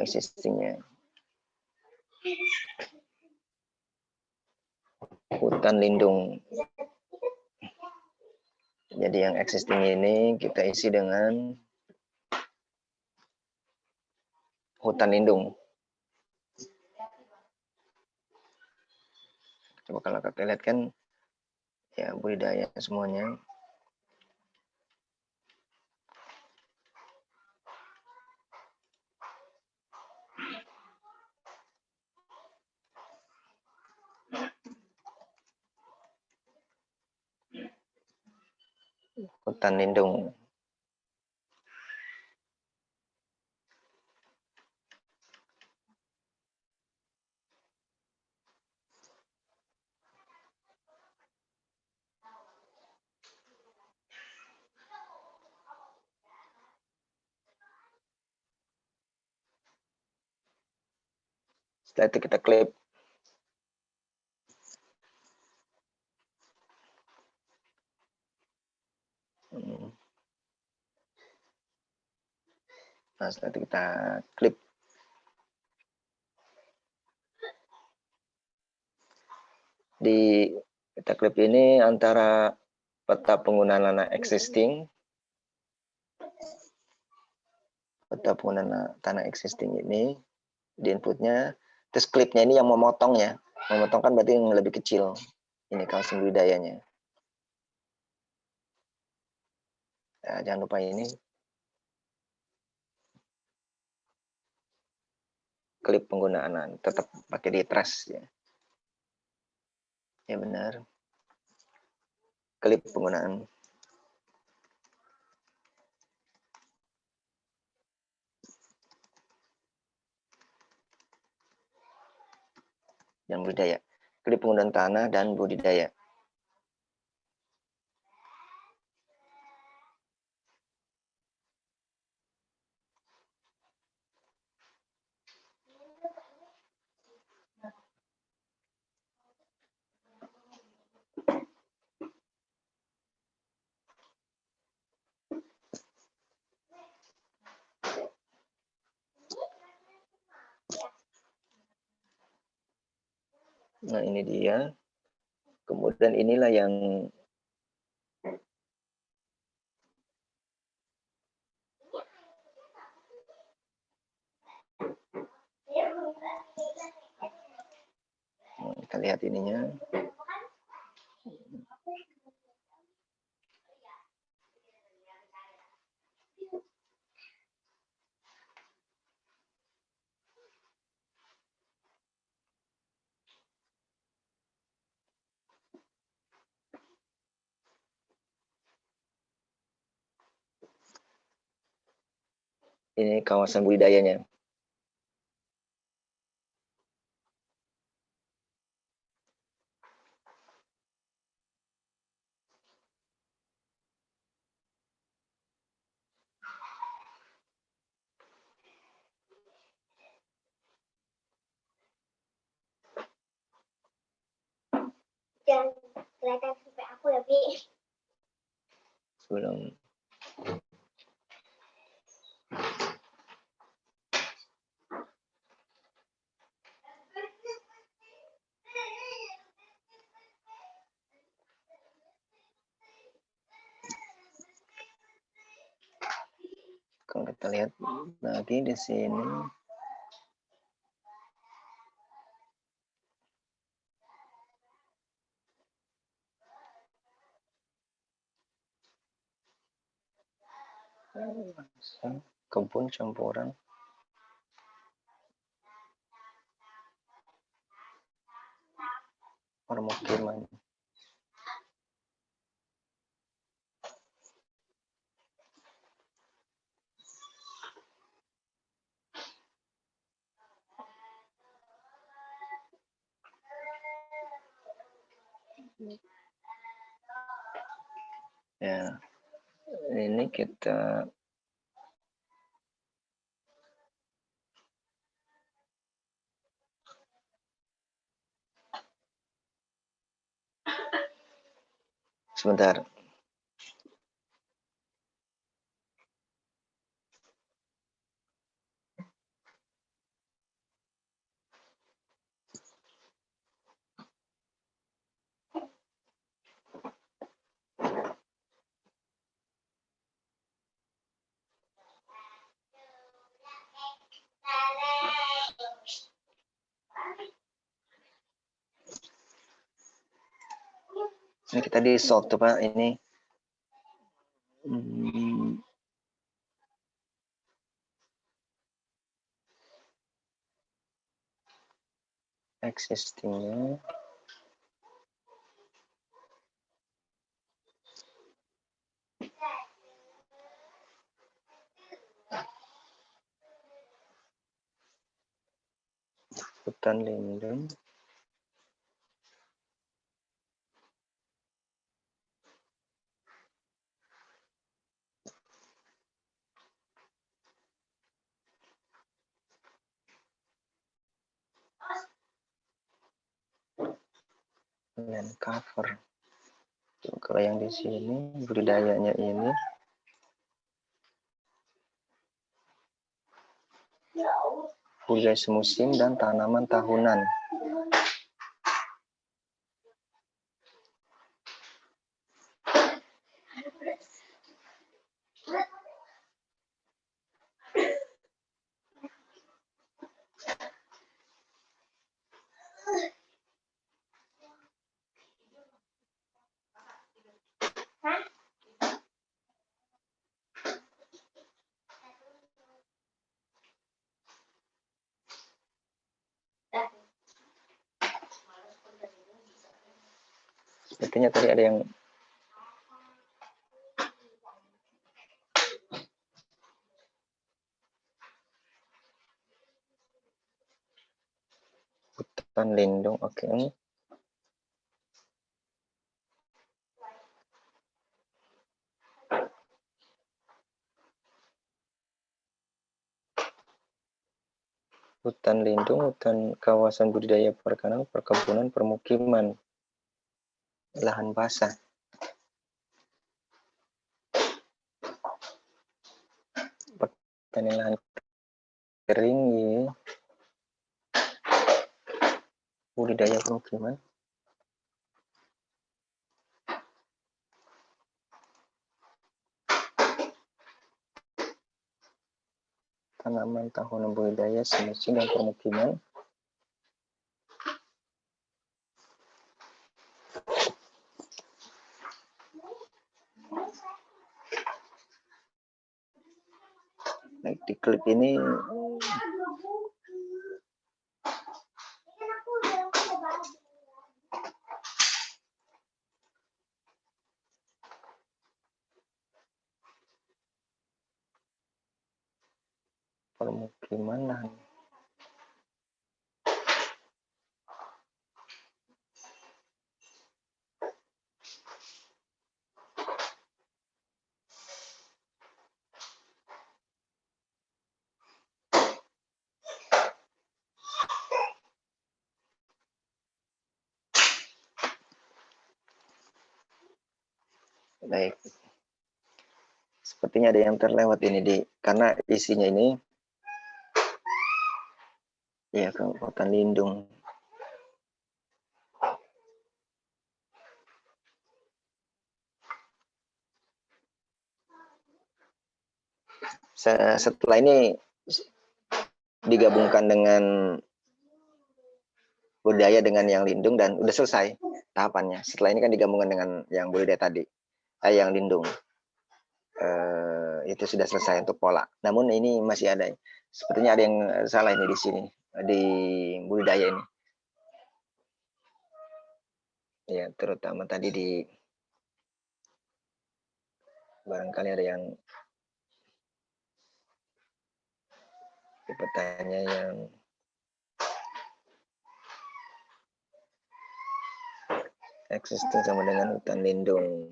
Speaker 1: Existingnya. Hutan lindung. Jadi yang existing ini kita isi dengan hutan lindung. Coba kalau kita lihat kan ya budidaya semuanya. Hutan lindung. Setelah itu kita klik. Nah, setelah itu kita klik. Di kita klik ini antara peta penggunaan tanah existing, peta penggunaan tanah existing ini di inputnya, terus klipnya ini yang memotongnya. Memotong kan berarti yang lebih kecil. Ini kawasan budidayanya. Ya, jangan lupa ini. Klip penggunaan tetap pakai di trash ya. Ya benar. Klip penggunaan. Dan budidaya. Klip penggunaan tanah dan budidaya. Nah, ini dia. Kemudian inilah yang kita lihat ininya. Ini kawasan budidayanya.
Speaker 3: Jangan kelihatan sampai aku ya, Bi.
Speaker 1: Sebelum kalau kita lihat lagi di sini, kebun campuran. Permukiman. Ya, ini kita sebentar. Ini kita di solve tuh Pak, ini existingnya hutan lindung, land cover. Tuh, kalau yang di sini budidayanya ini budidaya semusim dan tanaman tahunan. Sepertinya tadi ada yang hutan lindung, oke. Hutan lindung, hutan kawasan budidaya perikanan, perkebunan, permukiman, lahan basah. Pertanian lahan kering, ya. Budidaya permukiman. Tanaman tahunan budidaya semusim dan permukiman. Baik, di klip ini permukiman lahan. Baik. Sepertinya ada yang terlewat ini karena isinya ini ya Kabupaten Lindung. Setelah ini digabungkan dengan budaya dengan yang lindung dan udah selesai tahapannya. Setelah ini kan digabungkan dengan yang budaya tadi, yang lindung. Itu sudah selesai untuk pola. Namun ini masih ada, sepertinya ada yang salah ini di sini di budaya ini. Ya, terutama tadi barangkali ada yang di petanya yang existing sama dengan hutan lindung.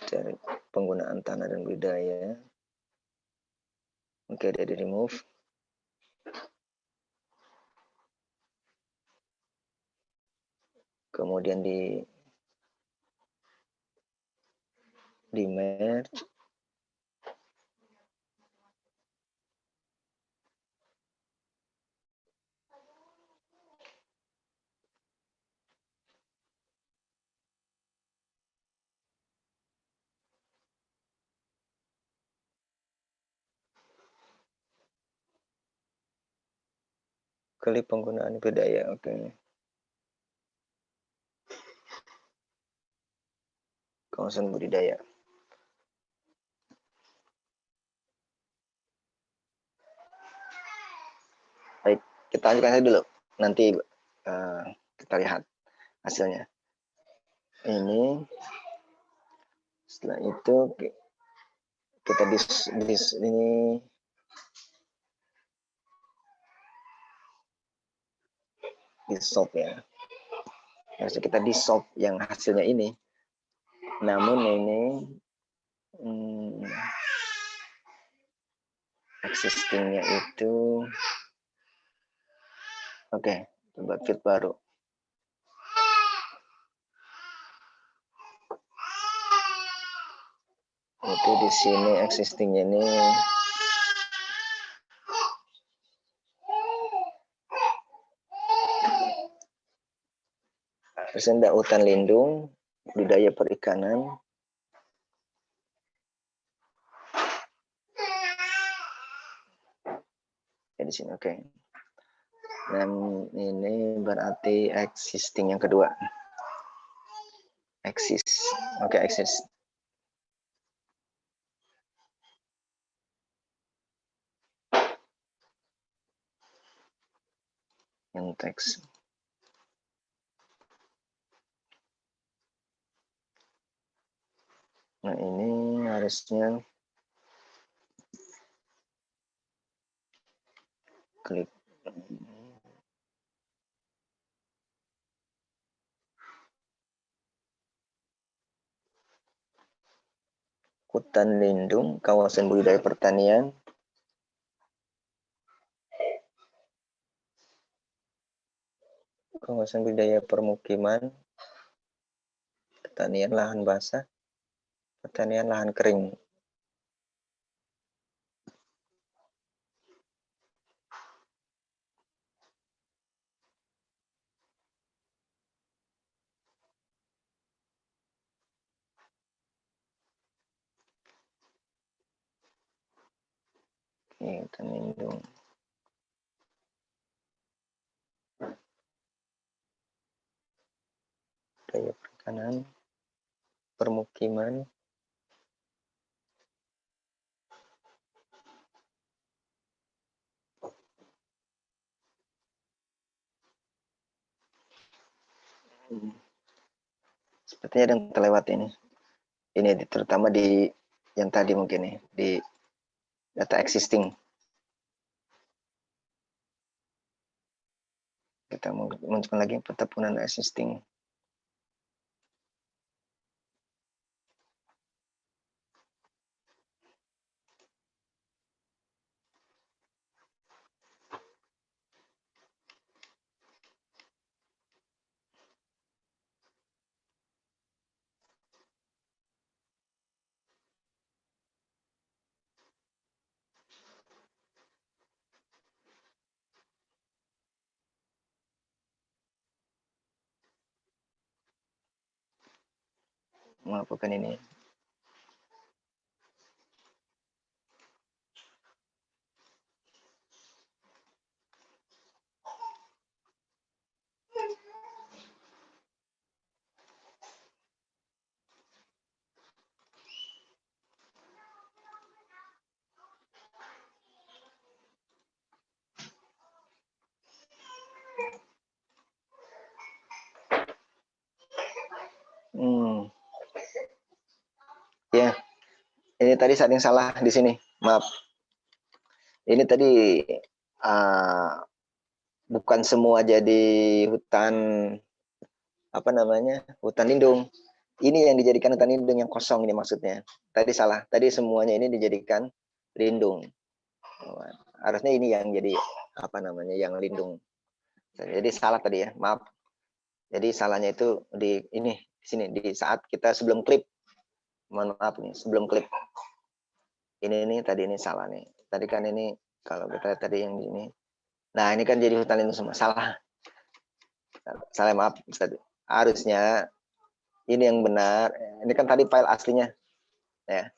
Speaker 1: Dari penggunaan tanah dan budaya. Oke, dia di remove. Kemudian di merge. Klik penggunaan budaya, oke. Kawasan budidaya. Baik, kita lanjutkan saja dulu. Nanti kita lihat hasilnya. Ini setelah itu kita ini dissolve ya. Harusnya kita dissolve yang hasilnya ini. Namun ini existingnya itu oke, coba fit baru. Itu di sini existingnya ini Senda hutan lindung, budidaya perikanan. Ya, di sini oke. Dan ini berarti existing yang kedua. Exist. Oke, exist. Yang teks. Nah, ini harusnya klik hutan lindung, kawasan budidaya pertanian, kawasan budidaya permukiman, pertanian lahan basah, pertanian lahan kering. Ini hutan lindung. Budidaya perikanan, permukiman, Sepertinya ada yang terlewat ini. Ini terutama di yang tadi mungkin nih, di data existing. Kita munculkan lagi peta penggunaan existing. Melakukan ini. Ya, ini tadi ada yang salah di sini. Maaf. Ini tadi bukan semua jadi hutan apa namanya, hutan lindung. Ini yang dijadikan hutan lindung yang kosong ini maksudnya. Tadi salah. Tadi semuanya ini dijadikan lindung. Harusnya ini yang jadi apa namanya, yang lindung. Jadi salah tadi ya, maaf. Jadi salahnya itu di ini, di sini, di saat kita sebelum klip. Mohon maaf nih, sebelum klip. Ini tadi ini salah nih. Tadi kan ini kalau kita tadi yang ini. Nah, ini kan jadi hutan lindung semua. Salah. Salah, maaf. Harusnya ini yang benar. Ini kan tadi file aslinya. Ya.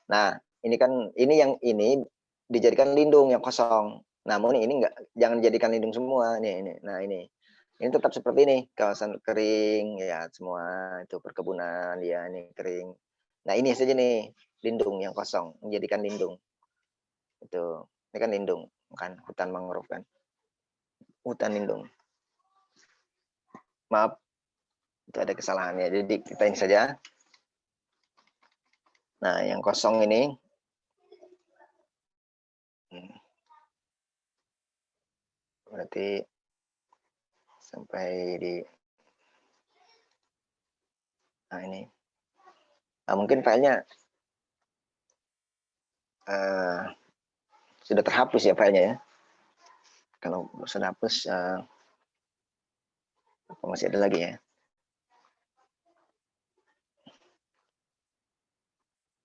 Speaker 1: Nah, ini kan ini dijadikan lindung yang kosong. Namun ini enggak, jangan dijadikan lindung semua. Nih. Nah, ini tetap seperti ini, kawasan kering ya, semua itu perkebunan ya, ini kering. Nah, ini saja nih lindung yang kosong, menjadikan lindung. Itu. Ini kan lindung, bukan hutan mangrove kan. Hutan lindung. Maaf, itu ada kesalahannya. Jadi kita ini saja. Nah, yang kosong ini berarti sampai di ini. Nah, mungkin filenya sudah terhapus ya filenya ya. Kalau sudah hapus, apa masih ada lagi ya?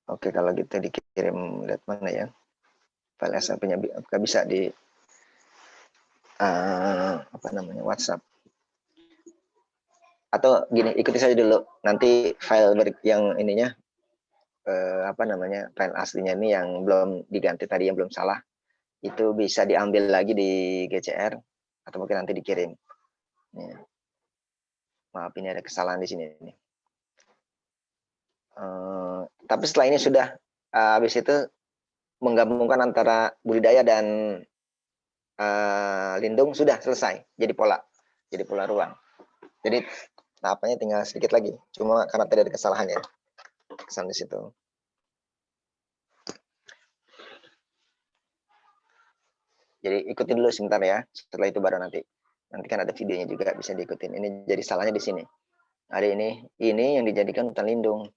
Speaker 1: Oke, kalau gitu dikirim, lihat mana ya? File SMP-nya apakah bisa di apa namanya, WhatsApp? Atau gini, ikuti saja dulu. Nanti file yang ininya apa namanya, file aslinya ini yang belum diganti tadi, yang belum salah, itu bisa diambil lagi di GCR atau mungkin nanti dikirim. Ya. Maaf, ini ada kesalahan di sini. Tapi setelah ini sudah habis itu menggabungkan antara budidaya dan lindung sudah selesai, jadi pola ruang. Jadi tahapannya tinggal sedikit lagi, cuma karena tadi ada kesalahan ya, kesalahan di situ. Jadi ikuti dulu sebentar ya, setelah itu baru nanti kan ada videonya juga, bisa diikutin. Ini jadi salahnya di sini. Ada ini yang dijadikan hutan lindung,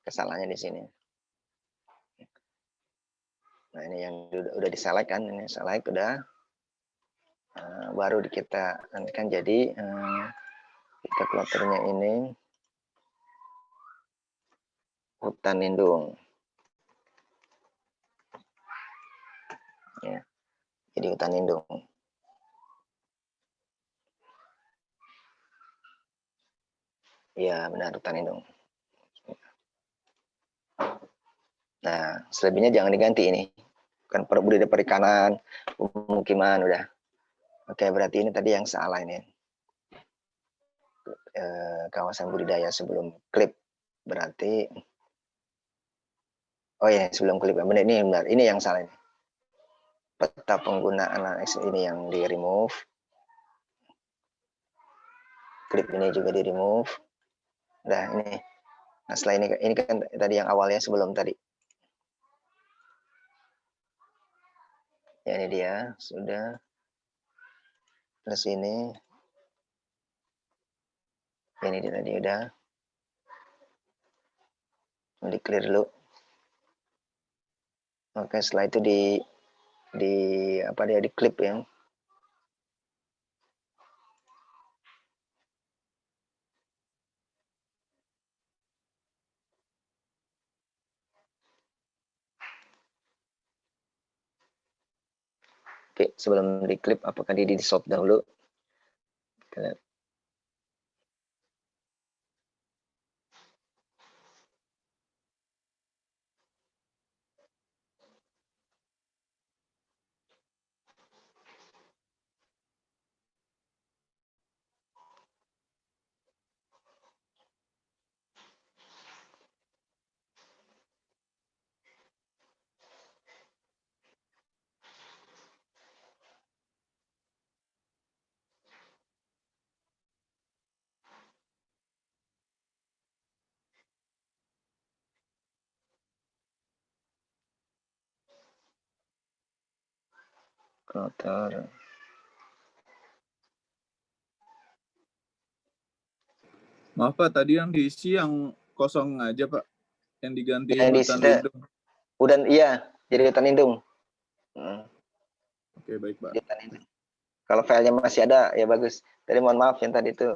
Speaker 1: kesalahannya di sini. Nah, ini yang udah diselect kan, ini select udah, baru kita nanti kan jadi kita kloternya ini hutan lindung ya, jadi hutan lindung ya, benar, hutan lindung. Nah, selebihnya jangan diganti ini, kan budidaya perikanan, pemukiman udah. Oke, berarti ini tadi yang salah ini, kawasan budidaya sebelum klip, berarti oh ya, sebelum klip, benar, ini benar, ini yang salah ini. Peta penggunaan ini yang di remove, klip ini juga di remove. Nah ini, nah setelah ini kan tadi yang awalnya sebelum tadi. Ya ini dia sudah. Terus ini dia tadi udah. Di clear dulu. Oke, setelah itu di apa dia di clip ya. Oke, sebelum di clip apakah dia di shot dahulu? Kita lihat. Kotor.
Speaker 2: Maaf Pak, tadi yang diisi yang kosong aja Pak, yang diganti
Speaker 1: Yang di
Speaker 2: hutan
Speaker 1: situ
Speaker 2: lindung.
Speaker 1: udah iya jadi hutan lindung.
Speaker 2: Oke, baik Pak.
Speaker 1: Hutan lindung. Kalau filenya masih ada ya bagus. Tadi mohon maaf yang tadi itu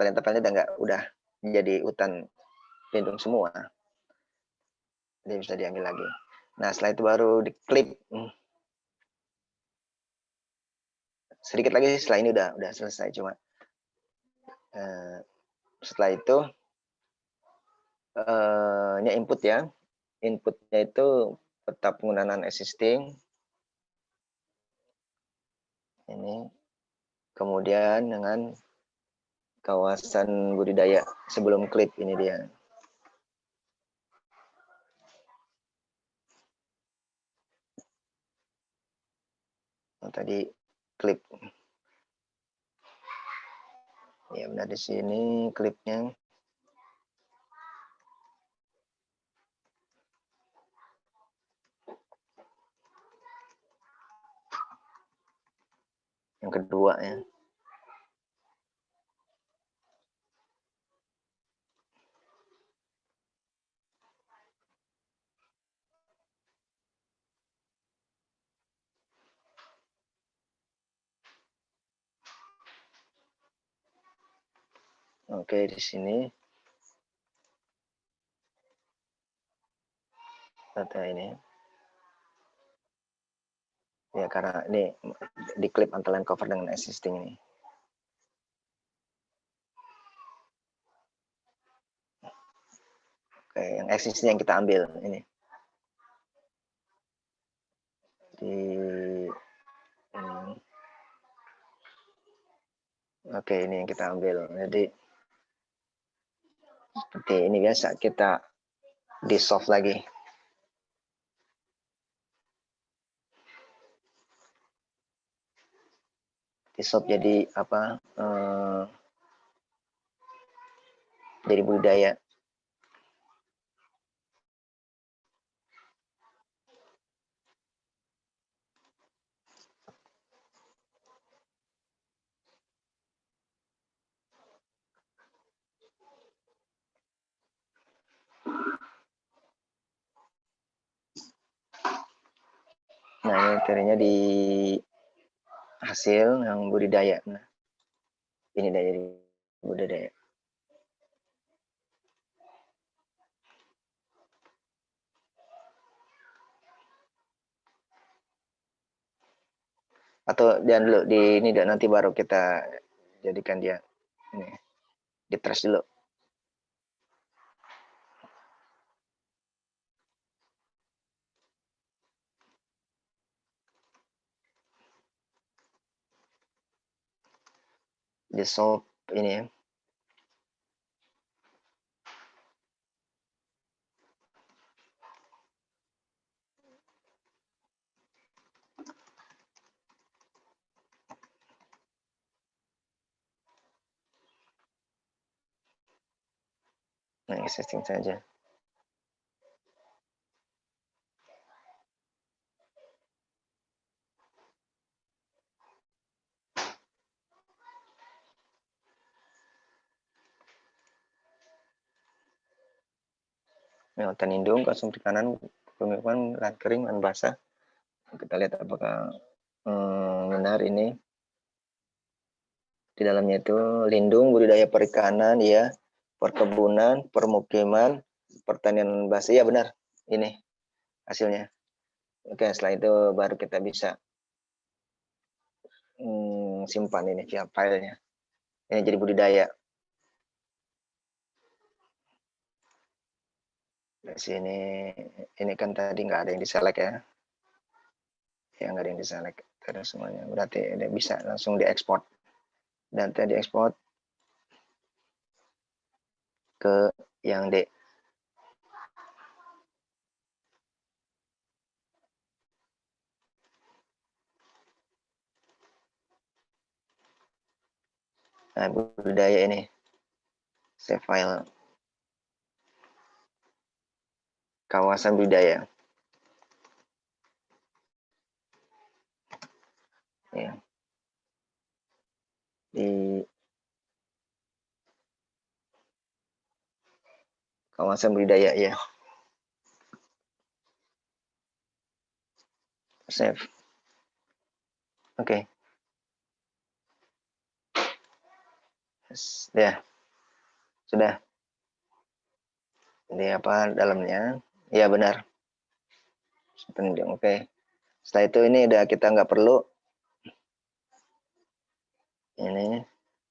Speaker 1: ternyata filenya udah jadi hutan lindung semua. Jadi bisa diambil lagi. Nah setelah itu baru di clip. Sedikit lagi setelah ini udah selesai cuma setelah itu ini input ya. Inputnya itu peta penggunaan existing. Ini kemudian dengan kawasan budidaya sebelum klip ini dia. Oh, tadi klip. Ya benar di sini klipnya. Yang kedua ya. Oke, di sini data ini. Ya karena ini di klip antara cover dengan existing ini. Oke, yang existing yang kita ambil ini. Oke, ini yang kita ambil. Jadi seperti ini biasa kita di soft lagi. Di soft jadi apa? Jadi budidaya. Nah, ini materinya di hasil yang budidaya. Nah, ini dari budidaya. Atau jangan dulu di ini nanti baru kita jadikan dia ini di trash dulu. Di solve ini ya. Nah, existing saja. Nah, hutan lindung, kosong di kanan, pemukiman, lahan kering, lahan basah. Kita lihat apakah benar ini. Di dalamnya itu lindung, budidaya perikanan, ya, perkebunan, permukiman, pertanian basah. Ya benar, ini hasilnya. Oke, setelah itu baru kita bisa simpan ini filenya. Ini jadi budidaya. Di sini, ini kan tadi nggak ada yang diselect ya. Ya nggak ada yang diselect terus semuanya. Berarti ini bisa langsung diekspor. Data diekspor ke yang D. Nah, budidaya ini. Save file. Kawasan budidaya. Ya. Di kawasan budidaya ya. Save. Oke. Ya. Sudah. Ini apa dalamnya? Ya benar. Oke. Setelah itu ini udah kita nggak perlu. Ini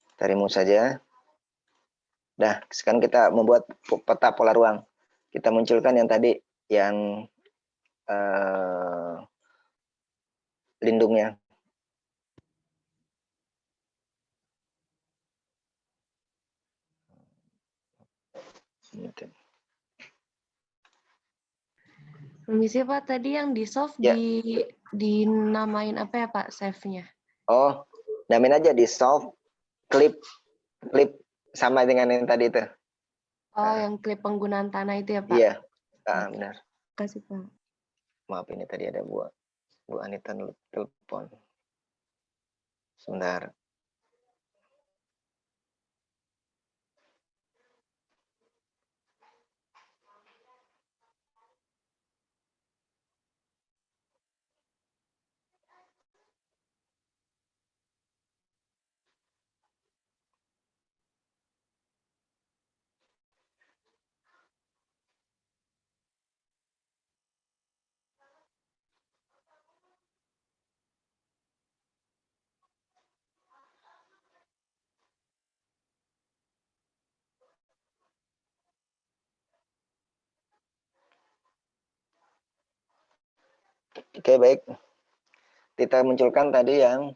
Speaker 1: kita remove saja. Nah, sekarang kita membuat peta pola ruang. Kita munculkan yang tadi, yang lindungnya.
Speaker 4: Permisi Pak, tadi yang di solve
Speaker 1: Ya.
Speaker 4: dinamain apa ya Pak save-nya?
Speaker 1: Oh, namain aja di solve clip sama dengan yang tadi itu.
Speaker 4: Oh, yang klip penggunaan tanah itu ya Pak?
Speaker 1: Iya, benar.
Speaker 4: Terima kasih Pak.
Speaker 1: Maaf ini tadi ada Bu Anita telepon. Sebentar. Oke, baik. Kita munculkan tadi yang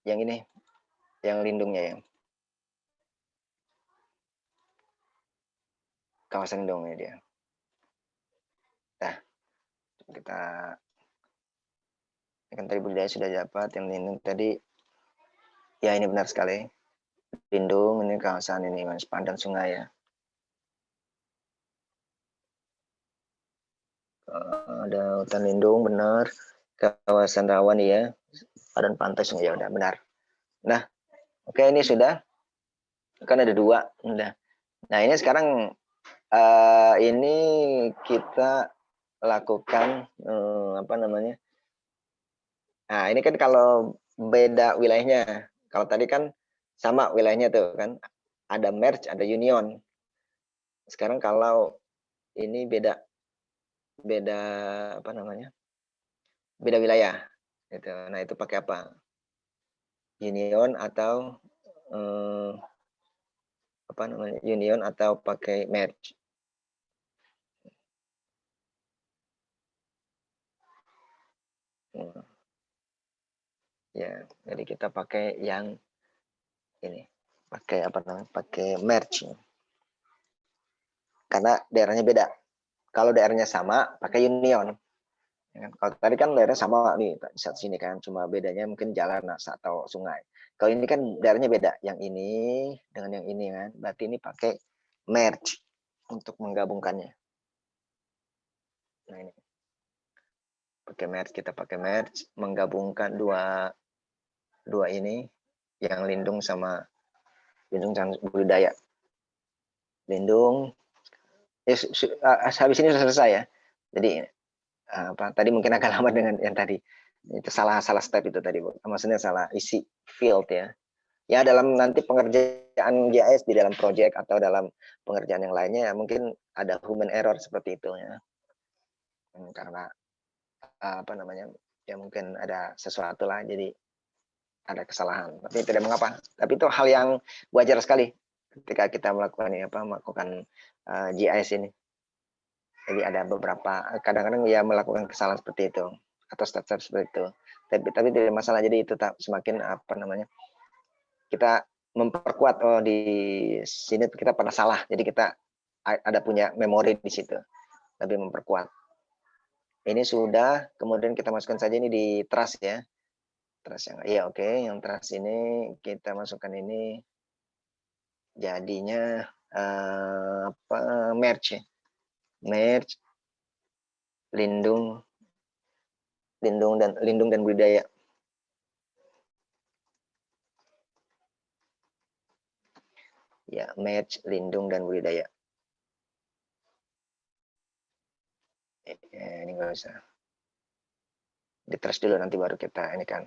Speaker 1: ini, yang lindungnya ya. Kawasan lindungnya dia. Nah, kita kan tadi budidaya sudah dapat, yang lindung tadi, ya ini benar sekali. Lindung, ini kawasan ini sepanjang sungai ya. Ada hutan lindung, benar. Kawasan rawan ya. Dan pantai sungai, ya udah benar. Nah, oke ini sudah. Kan ada 2. Udah. Nah, ini sekarang ini kita lakukan apa namanya? Nah, ini kan kalau beda wilayahnya. Kalau tadi kan sama wilayahnya tuh kan. Ada merge, ada union. Sekarang kalau ini beda apa namanya? Beda wilayah gitu. Nah, itu pakai apa? Union atau apa namanya? Union atau pakai merge. Ya, jadi kita pakai yang ini. Pakai apa namanya? Pakai merge. Karena daerahnya beda. Kalau daerahnya sama, pakai union. Ya kan? Kalau tadi kan daerah sama nih saat sini kan, cuma bedanya mungkin jalan atau sungai. Kalau ini kan daerahnya beda, yang ini dengan yang ini kan, berarti ini pakai merge untuk menggabungkannya. Nah ini pakai merge, kita pakai merge menggabungkan dua ini, yang lindung sama budidaya. Lindung, habis ini sudah selesai ya. Jadi tadi mungkin agak lama dengan yang tadi. Itu salah step itu tadi, Bu. Maksudnya salah isi field ya. Ya dalam nanti pengerjaan GIS di dalam project atau dalam pengerjaan yang lainnya ya mungkin ada human error seperti itu ya. Karena ya mungkin ada sesuatu lah, jadi ada kesalahan. Tapi tidak mengapa. Tapi itu hal yang wajar sekali ketika kita melakukan GIS ini. Jadi ada beberapa kadang-kadang ya melakukan kesalahan seperti itu atau step-step seperti itu. Tapi tidak masalah. Jadi itu semakin kita memperkuat di sini kita pernah salah. Jadi kita ada punya memori di situ. Lebih memperkuat. Ini sudah, kemudian kita masukkan saja ini di trust ya. Trust yang iya oke, yang trust ini kita masukkan ini jadinya merge ya. Merge lindung dan budidaya. Ya, merge lindung dan budidaya. Ini nggak usah. Di trust dulu nanti baru kita ini kan.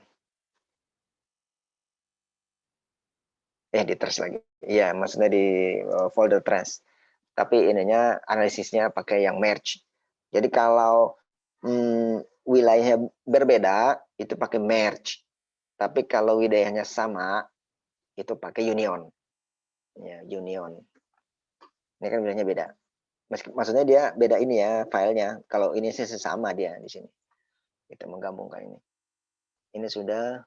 Speaker 1: Di trust lagi. Iya, maksudnya di folder trust. Tapi ininya analisisnya pakai yang merge. Jadi kalau wilayahnya berbeda itu pakai merge. Tapi kalau wilayahnya sama itu pakai union. Ya, union. Ini kan wilayahnya beda. Maksudnya dia beda ini ya filenya. Kalau ini sih sesama dia di sini. Kita menggabungkan ini. Ini sudah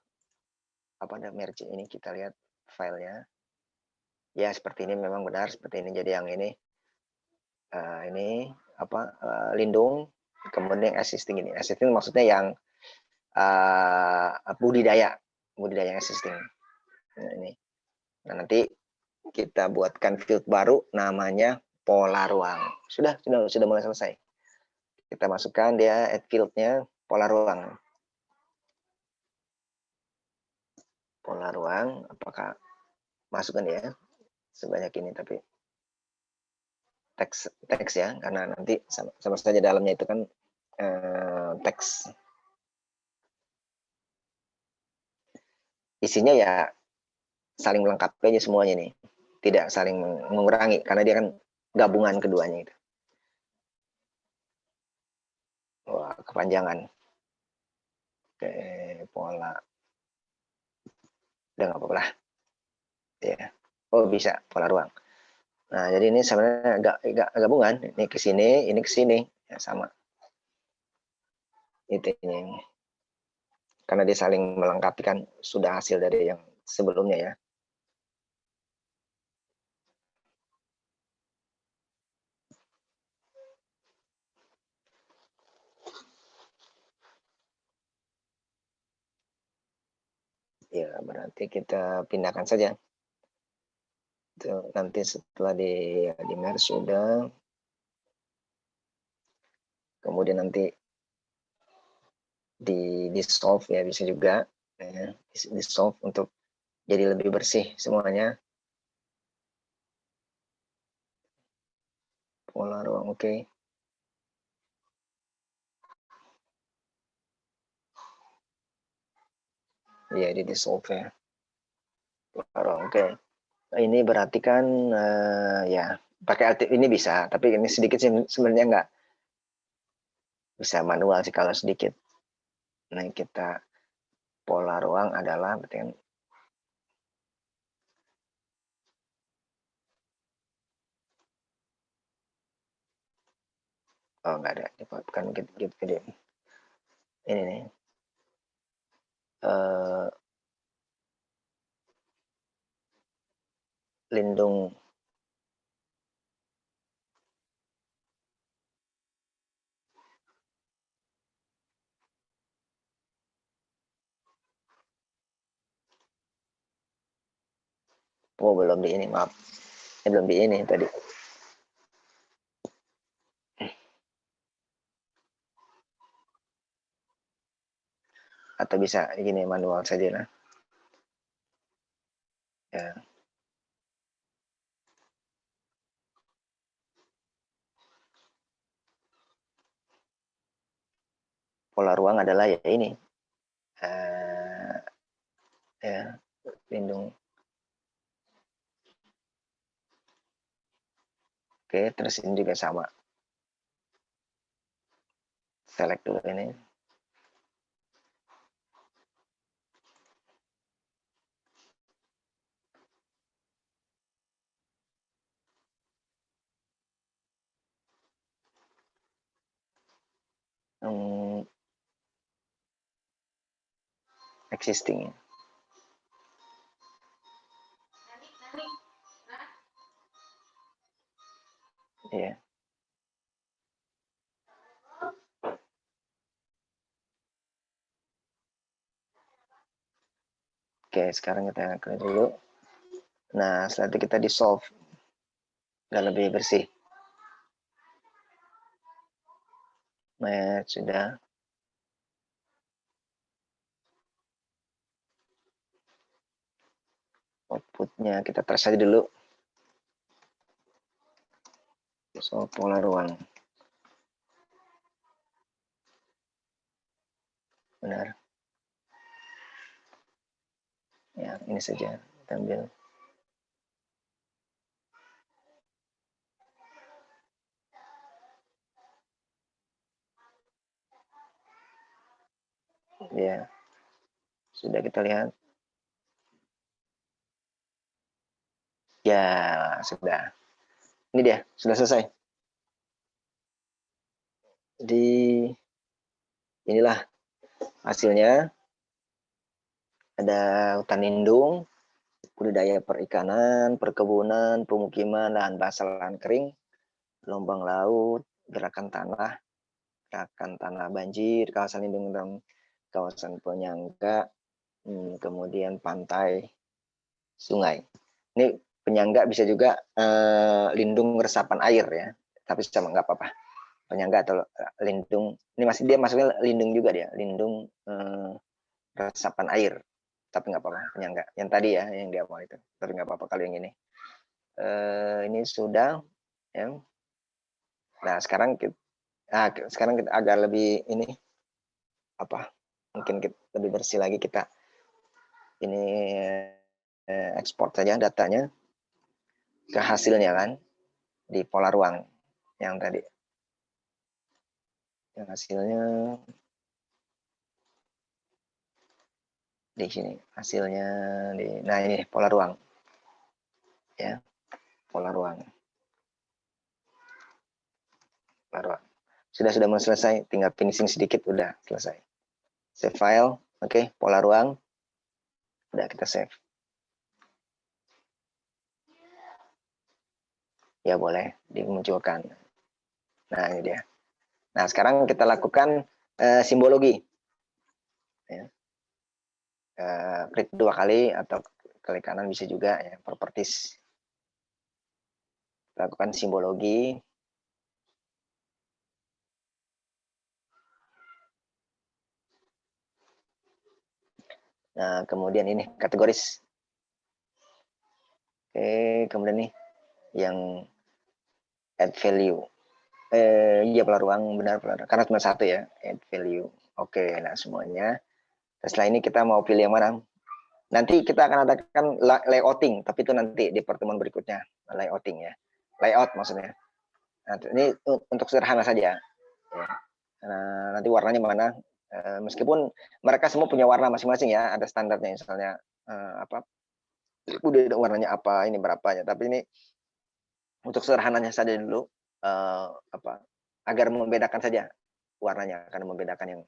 Speaker 1: merge ini kita lihat filenya. Ya seperti ini memang benar seperti ini. Jadi yang ini lindung, kemudian existing ini. Existing maksudnya yang budidaya yang existing. Nah, ini. Nah, nanti kita buatkan field baru namanya pola ruang. Sudah mulai selesai. Kita masukkan dia add fieldnya pola ruang. Pola ruang apakah masukkan ya sebanyak ini, tapi teks ya, karena nanti sama saja dalamnya itu kan teks. Isinya ya saling melengkapi aja semuanya nih, tidak saling mengurangi karena dia kan gabungan keduanya itu. Wah, kepanjangan. Oke, pola. Udah nggak apa-apa lah. Ya. Oh, bisa pola ruang. Nah, jadi ini sebenarnya agak gabungan. Ini ke sini, ini ke sini. Ya, sama. Itu ini. Karena dia saling melengkapi kan, sudah hasil dari yang sebelumnya ya. Ya, berarti kita pindahkan saja. Itu nanti setelah di merge sudah. Kemudian nanti di solve ya bisa juga. Ya, di solve untuk jadi lebih bersih semuanya. Pola ruang oke. Ya, di solve ya. Pola ruang oke. Ini berarti kan ya pakai ini bisa, tapi ini sedikit sih sebenarnya nggak bisa manual sih kalau sedikit. Nah, kita pola ruang adalah berarti kan nggak ada, bukan gitu dia. Ini nih. Lindung Oh, belum di ini, maaf. Belum di ini tadi. Atau bisa gini manual saja lah. Ya. Pola ruang adalah ya ini. Ya, lindung. Oke, terus ini juga sama. Select dulu ini. Existing. Iya. Oke, sekarang kita klik dulu. Nah, setelah itu kita di solve. Udah lebih bersih. Match sudah. Outputnya kita trace aja dulu. So, pola ruang. Benar. Ya, ini saja. Kita ambil. Ya, sudah kita lihat. Ya, sudah. Ini dia, sudah selesai. Jadi, inilah hasilnya. Ada hutan lindung, budidaya perikanan, perkebunan, pemukiman, lahan basah, lahan kering, gelombang laut, gerakan tanah banjir, kawasan lindung dan kawasan penyangga, kemudian pantai, sungai. Ini penyangga bisa juga lindung resapan air ya, tapi sama nggak apa-apa. Penyangga atau lindung, ini dia masuknya lindung juga dia, lindung resapan air, tapi nggak apa-apa penyangga. Yang tadi ya, yang dia mau itu, tapi nggak apa-apa kalau yang ini. Ini sudah, ya. Nah sekarang kita agak lebih ini mungkin kita lebih bersih lagi, kita ini ekspor saja datanya ke hasilnya kan di pola ruang yang tadi, yang hasilnya di sini, hasilnya nah ini pola ruang ya, pola ruang sudah mau selesai, tinggal finishing sedikit, udah selesai. Save file, oke, pola ruang udah kita save. Ya boleh dimunculkan. Nah ini dia. Nah sekarang kita lakukan simbologi. Ya. Klik 2 kali atau klik kanan bisa juga ya, properties. Lakukan simbologi. Nah kemudian ini kategoris. Oke, kemudian nih yang add value. Iya, pola ruang, benar, karena cuma satu ya, add value. Oke, nah semuanya. Setelah ini kita mau pilih yang mana? Nanti kita akan adakan layouting, tapi itu nanti di pertemuan berikutnya, layouting ya. Layout maksudnya. Nah, ini untuk sederhana saja. Ya. Nah, nanti warnanya mana? Meskipun mereka semua punya warna masing-masing ya, ada standarnya misalnya udah warnanya apa, ini berapanya. Tapi ini untuk sederhananya saja dulu, agar membedakan saja warnanya, akan membedakan yang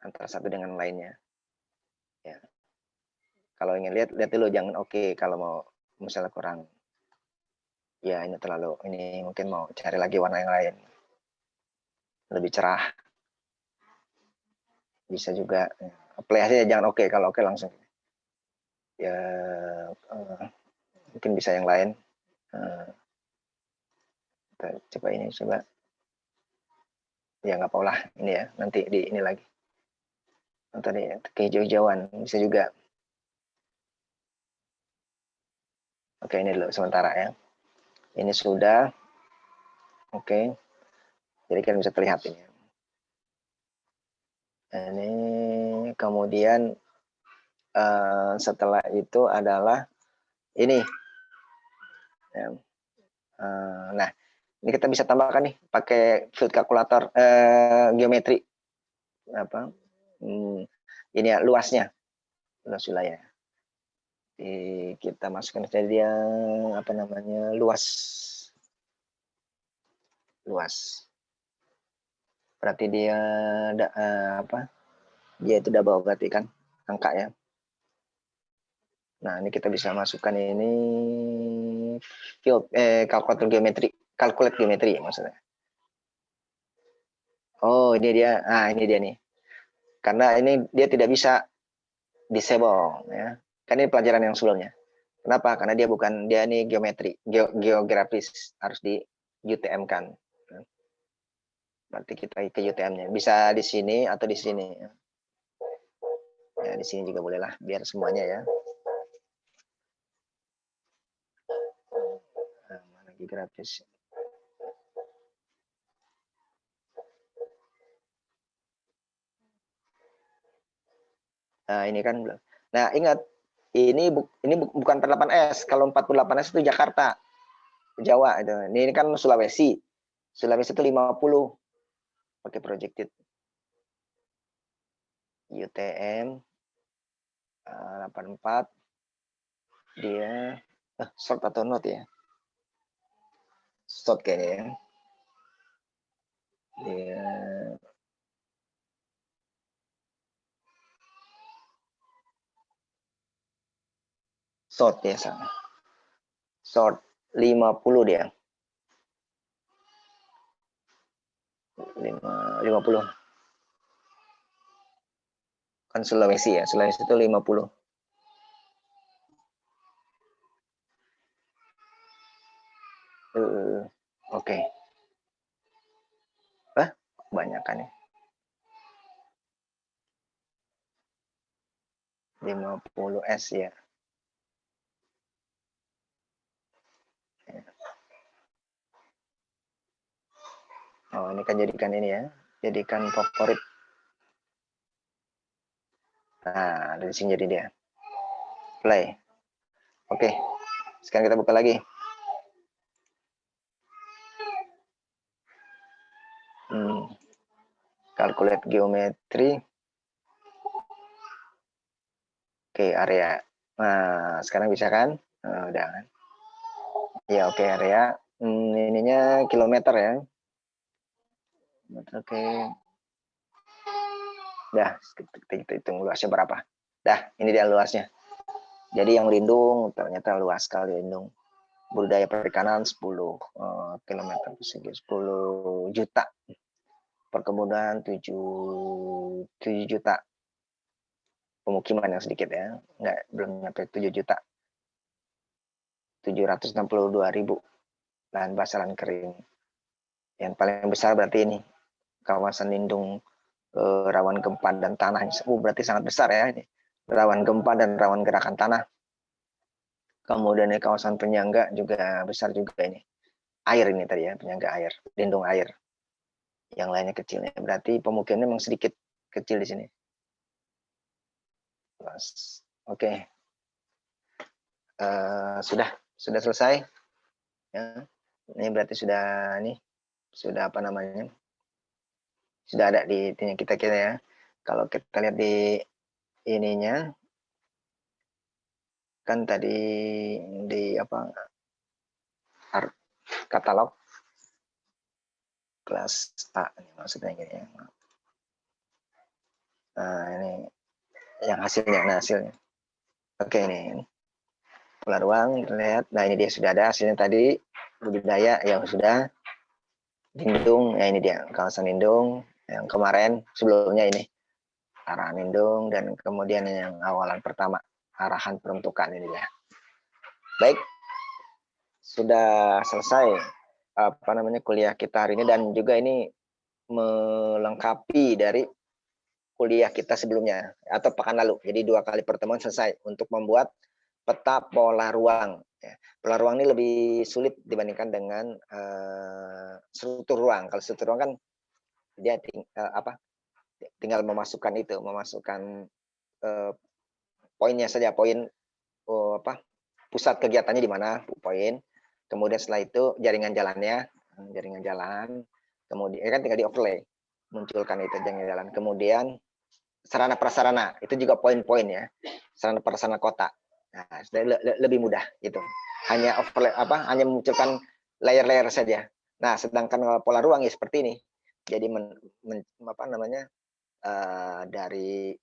Speaker 1: antara satu dengan lainnya. Ya. Kalau ingin lihat dulu, jangan kalau mau misalnya kurang, ya ini terlalu, ini mungkin mau cari lagi warna yang lain lebih cerah, bisa juga. Apply aja, jangan kalau langsung ya. mungkin bisa yang lain. Kita coba ini, coba. Ya nggak apa-apa lah, ini ya, nanti di ini lagi. Tadi kehijau-hijauan bisa juga. Oke, ini dulu sementara ya. Ini sudah. Oke. Jadi kan bisa terlihat ini. Ini kemudian setelah itu adalah ini. Ya. Nah, ini kita bisa tambahkan nih pakai field calculator geometri apa? Ini ya luasnya, luas wilayah. Kita masukkan saja dia apa namanya luas. Berarti dia apa? Dia itu double berarti kan angkanya. Nah, ini kita bisa masukkan ini field kalkulator geometri, calculate geometri maksudnya. Oh, ini dia. Ah, ini dia nih. Karena ini dia tidak bisa disable ya. Kan ini pelajaran yang sebelumnya. Kenapa? Karena dia bukan, dia ini geometri, geografis, harus di UTM kan. Berarti kita ke UTM-nya. Bisa di sini atau di sini. Ya, di sini juga boleh lah, biar semuanya ya. Mana geografis? Nah, ini kan. Nah, ingat, ini bukan 48S. Kalau 48S itu Jakarta, Jawa itu. Ini kan Sulawesi. Sulawesi itu 50 pakai projected. UTM 84 dia short atau not ya? Short kayaknya ya. Dia short ya sama. Short 50 dia. 50. Kan Sulawesi ya. Sulawesi itu 50. Oke. Kebanyakan ya. 50S ya. Oh, ini kan jadikan ini ya. Jadikan favorit. Nah, dari sini jadi dia. Play. Oke. Sekarang kita buka lagi. Calculate geometri. Oke, area. Nah, sekarang bisa kan? Udah kan? Ya, oke, area. Ininya kilometer ya. Oke. Dah, kita hitung luasnya berapa. Dah, ini dia luasnya. Jadi yang lindung ternyata luas sekali lindung. Budidaya perikanan 10 km persegi, 10 juta. Perkebunan 7 juta. Pemukiman yang sedikit ya. Enggak, belum sampai 7 juta. 762.000 lahan basah, lahan kering. Yang paling besar berarti ini kawasan lindung rawan gempa dan tanah. Berarti sangat besar ya ini. Rawan gempa dan rawan gerakan tanah. Kemudian ini kawasan penyangga juga besar juga ini. Air ini tadi ya, penyangga air, lindung air. Yang lainnya kecilnya. Berarti pemukimannya memang sedikit kecil di sini. Oke. Sudah selesai. Ya. Ini berarti sudah apa namanya? Sudah ada di kita ya. Kalau kita lihat di ininya kan tadi di apa katalog kelas A ini maksudnya gini ya. Nah, ini yang hasilnya. Oke, ini pola ruang kita lihat. Nah, ini dia sudah ada hasilnya tadi budidaya yang sudah lindung. Ya, ini dia kawasan lindung yang kemarin sebelumnya ini arahan lindung, dan kemudian yang awalan pertama arahan peruntukan ini dia. Baik, sudah selesai kuliah kita hari ini, dan juga ini melengkapi dari kuliah kita sebelumnya atau pekan lalu. Jadi 2 kali pertemuan selesai untuk membuat peta pola ruang. Pola ruang ini lebih sulit dibandingkan dengan struktur ruang. Kalau struktur ruang kan dia tinggal memasukkan poinnya saja, poin pusat kegiatannya di mana, poin. Kemudian setelah itu jaringan jalan, kemudian kan tinggal di overlay, munculkan itu jaringan jalan. Kemudian sarana prasarana itu juga poin-poin ya, sarana prasarana kota. Nah, lebih mudah gitu. Hanya overlay hanya memunculkan layer-layer saja. Nah, sedangkan pola ruang ya seperti ini. Jadi dari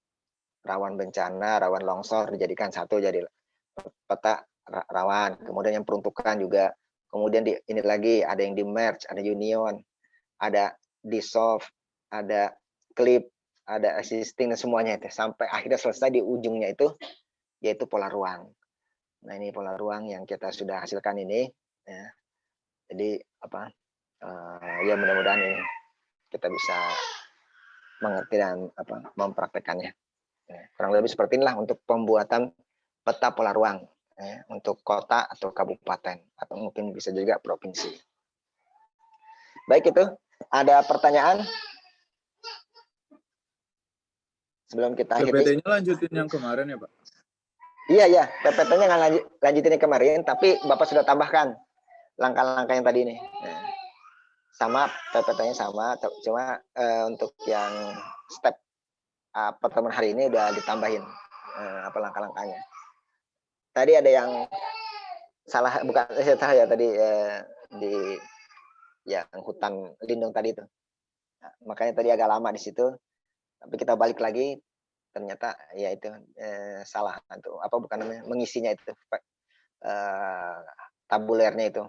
Speaker 1: rawan bencana, rawan longsor dijadikan satu jadi peta rawan. Kemudian yang peruntukan juga. Kemudian ini lagi ada yang di merge, ada union, ada dissolve, ada clip, ada existing, dan semuanya itu sampai akhirnya selesai di ujungnya itu yaitu pola ruang. Nah, ini pola ruang yang kita sudah hasilkan ini ya. Jadi ya mudah-mudahan ini kita bisa mengerti dan mempraktekannya. Ya, kurang lebih seperti inilah untuk pembuatan peta pola ruang ya, untuk kota atau kabupaten atau mungkin bisa juga provinsi. Baik, itu ada pertanyaan sebelum kita akhiri?
Speaker 2: PPT-nya lanjutin yang kemarin ya Pak?
Speaker 1: Iya, PPT-nya nggak lanjutin yang kemarin, tapi Bapak sudah tambahkan langkah-langkah yang tadi ini. Nah, sama PPT-nya sama, cuma untuk yang step pertemuan hari ini udah ditambahin langkah-langkahnya. Tadi ada yang salah, bukan salah ya tadi di yang hutan lindung tadi itu. Nah, makanya tadi agak lama di situ, tapi kita balik lagi ternyata ya itu salah atau mengisinya itu tabulernya itu,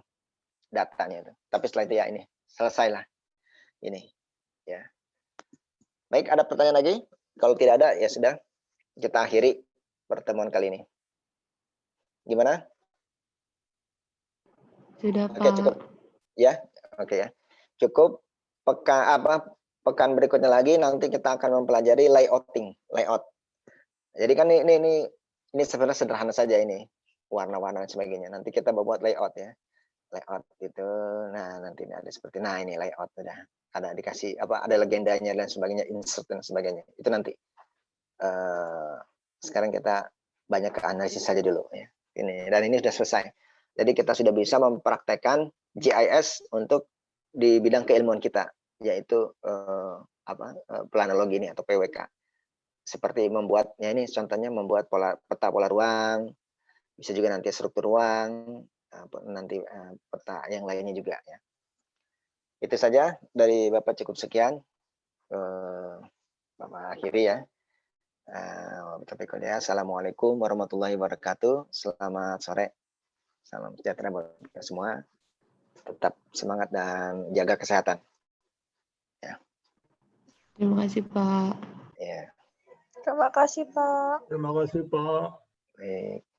Speaker 1: datanya itu. Tapi setelah itu ya ini selesailah ini ya. Baik, ada pertanyaan lagi? Kalau tidak ada ya sudah, kita akhiri pertemuan kali ini. Gimana?
Speaker 4: Sudah,
Speaker 1: Oke,
Speaker 4: Pak.
Speaker 1: cukup ya. Oke ya, cukup. Pekan berikutnya lagi nanti kita akan mempelajari layout. Jadi kan ini sebenarnya sederhana saja, ini warna-warna dan sebagainya. Nanti kita buat layout ya, layout itu. Nah, nanti ini ada seperti ini layout udah ada dikasih ada legendanya dan sebagainya, insert dan sebagainya. Itu nanti sekarang kita banyak ke analisis saja dulu ya. Dan ini sudah selesai. Jadi kita sudah bisa mempraktekkan GIS untuk di bidang keilmuan kita, yaitu planologi ini atau PWK. Seperti membuatnya ini contohnya membuat peta pola ruang, bisa juga nanti struktur ruang, nanti peta yang lainnya juga ya. Itu saja dari Bapak, cukup sekian. Bapak akhiri ya. Assalamualaikum warahmatullahi wabarakatuh. Selamat sore. Salam sejahtera buat kita semua. Tetap semangat dan jaga kesehatan. Ya.
Speaker 4: Terima kasih, Pak.
Speaker 1: Ya.
Speaker 3: Terima kasih, Pak.
Speaker 2: Terima kasih Pak.
Speaker 1: Baik.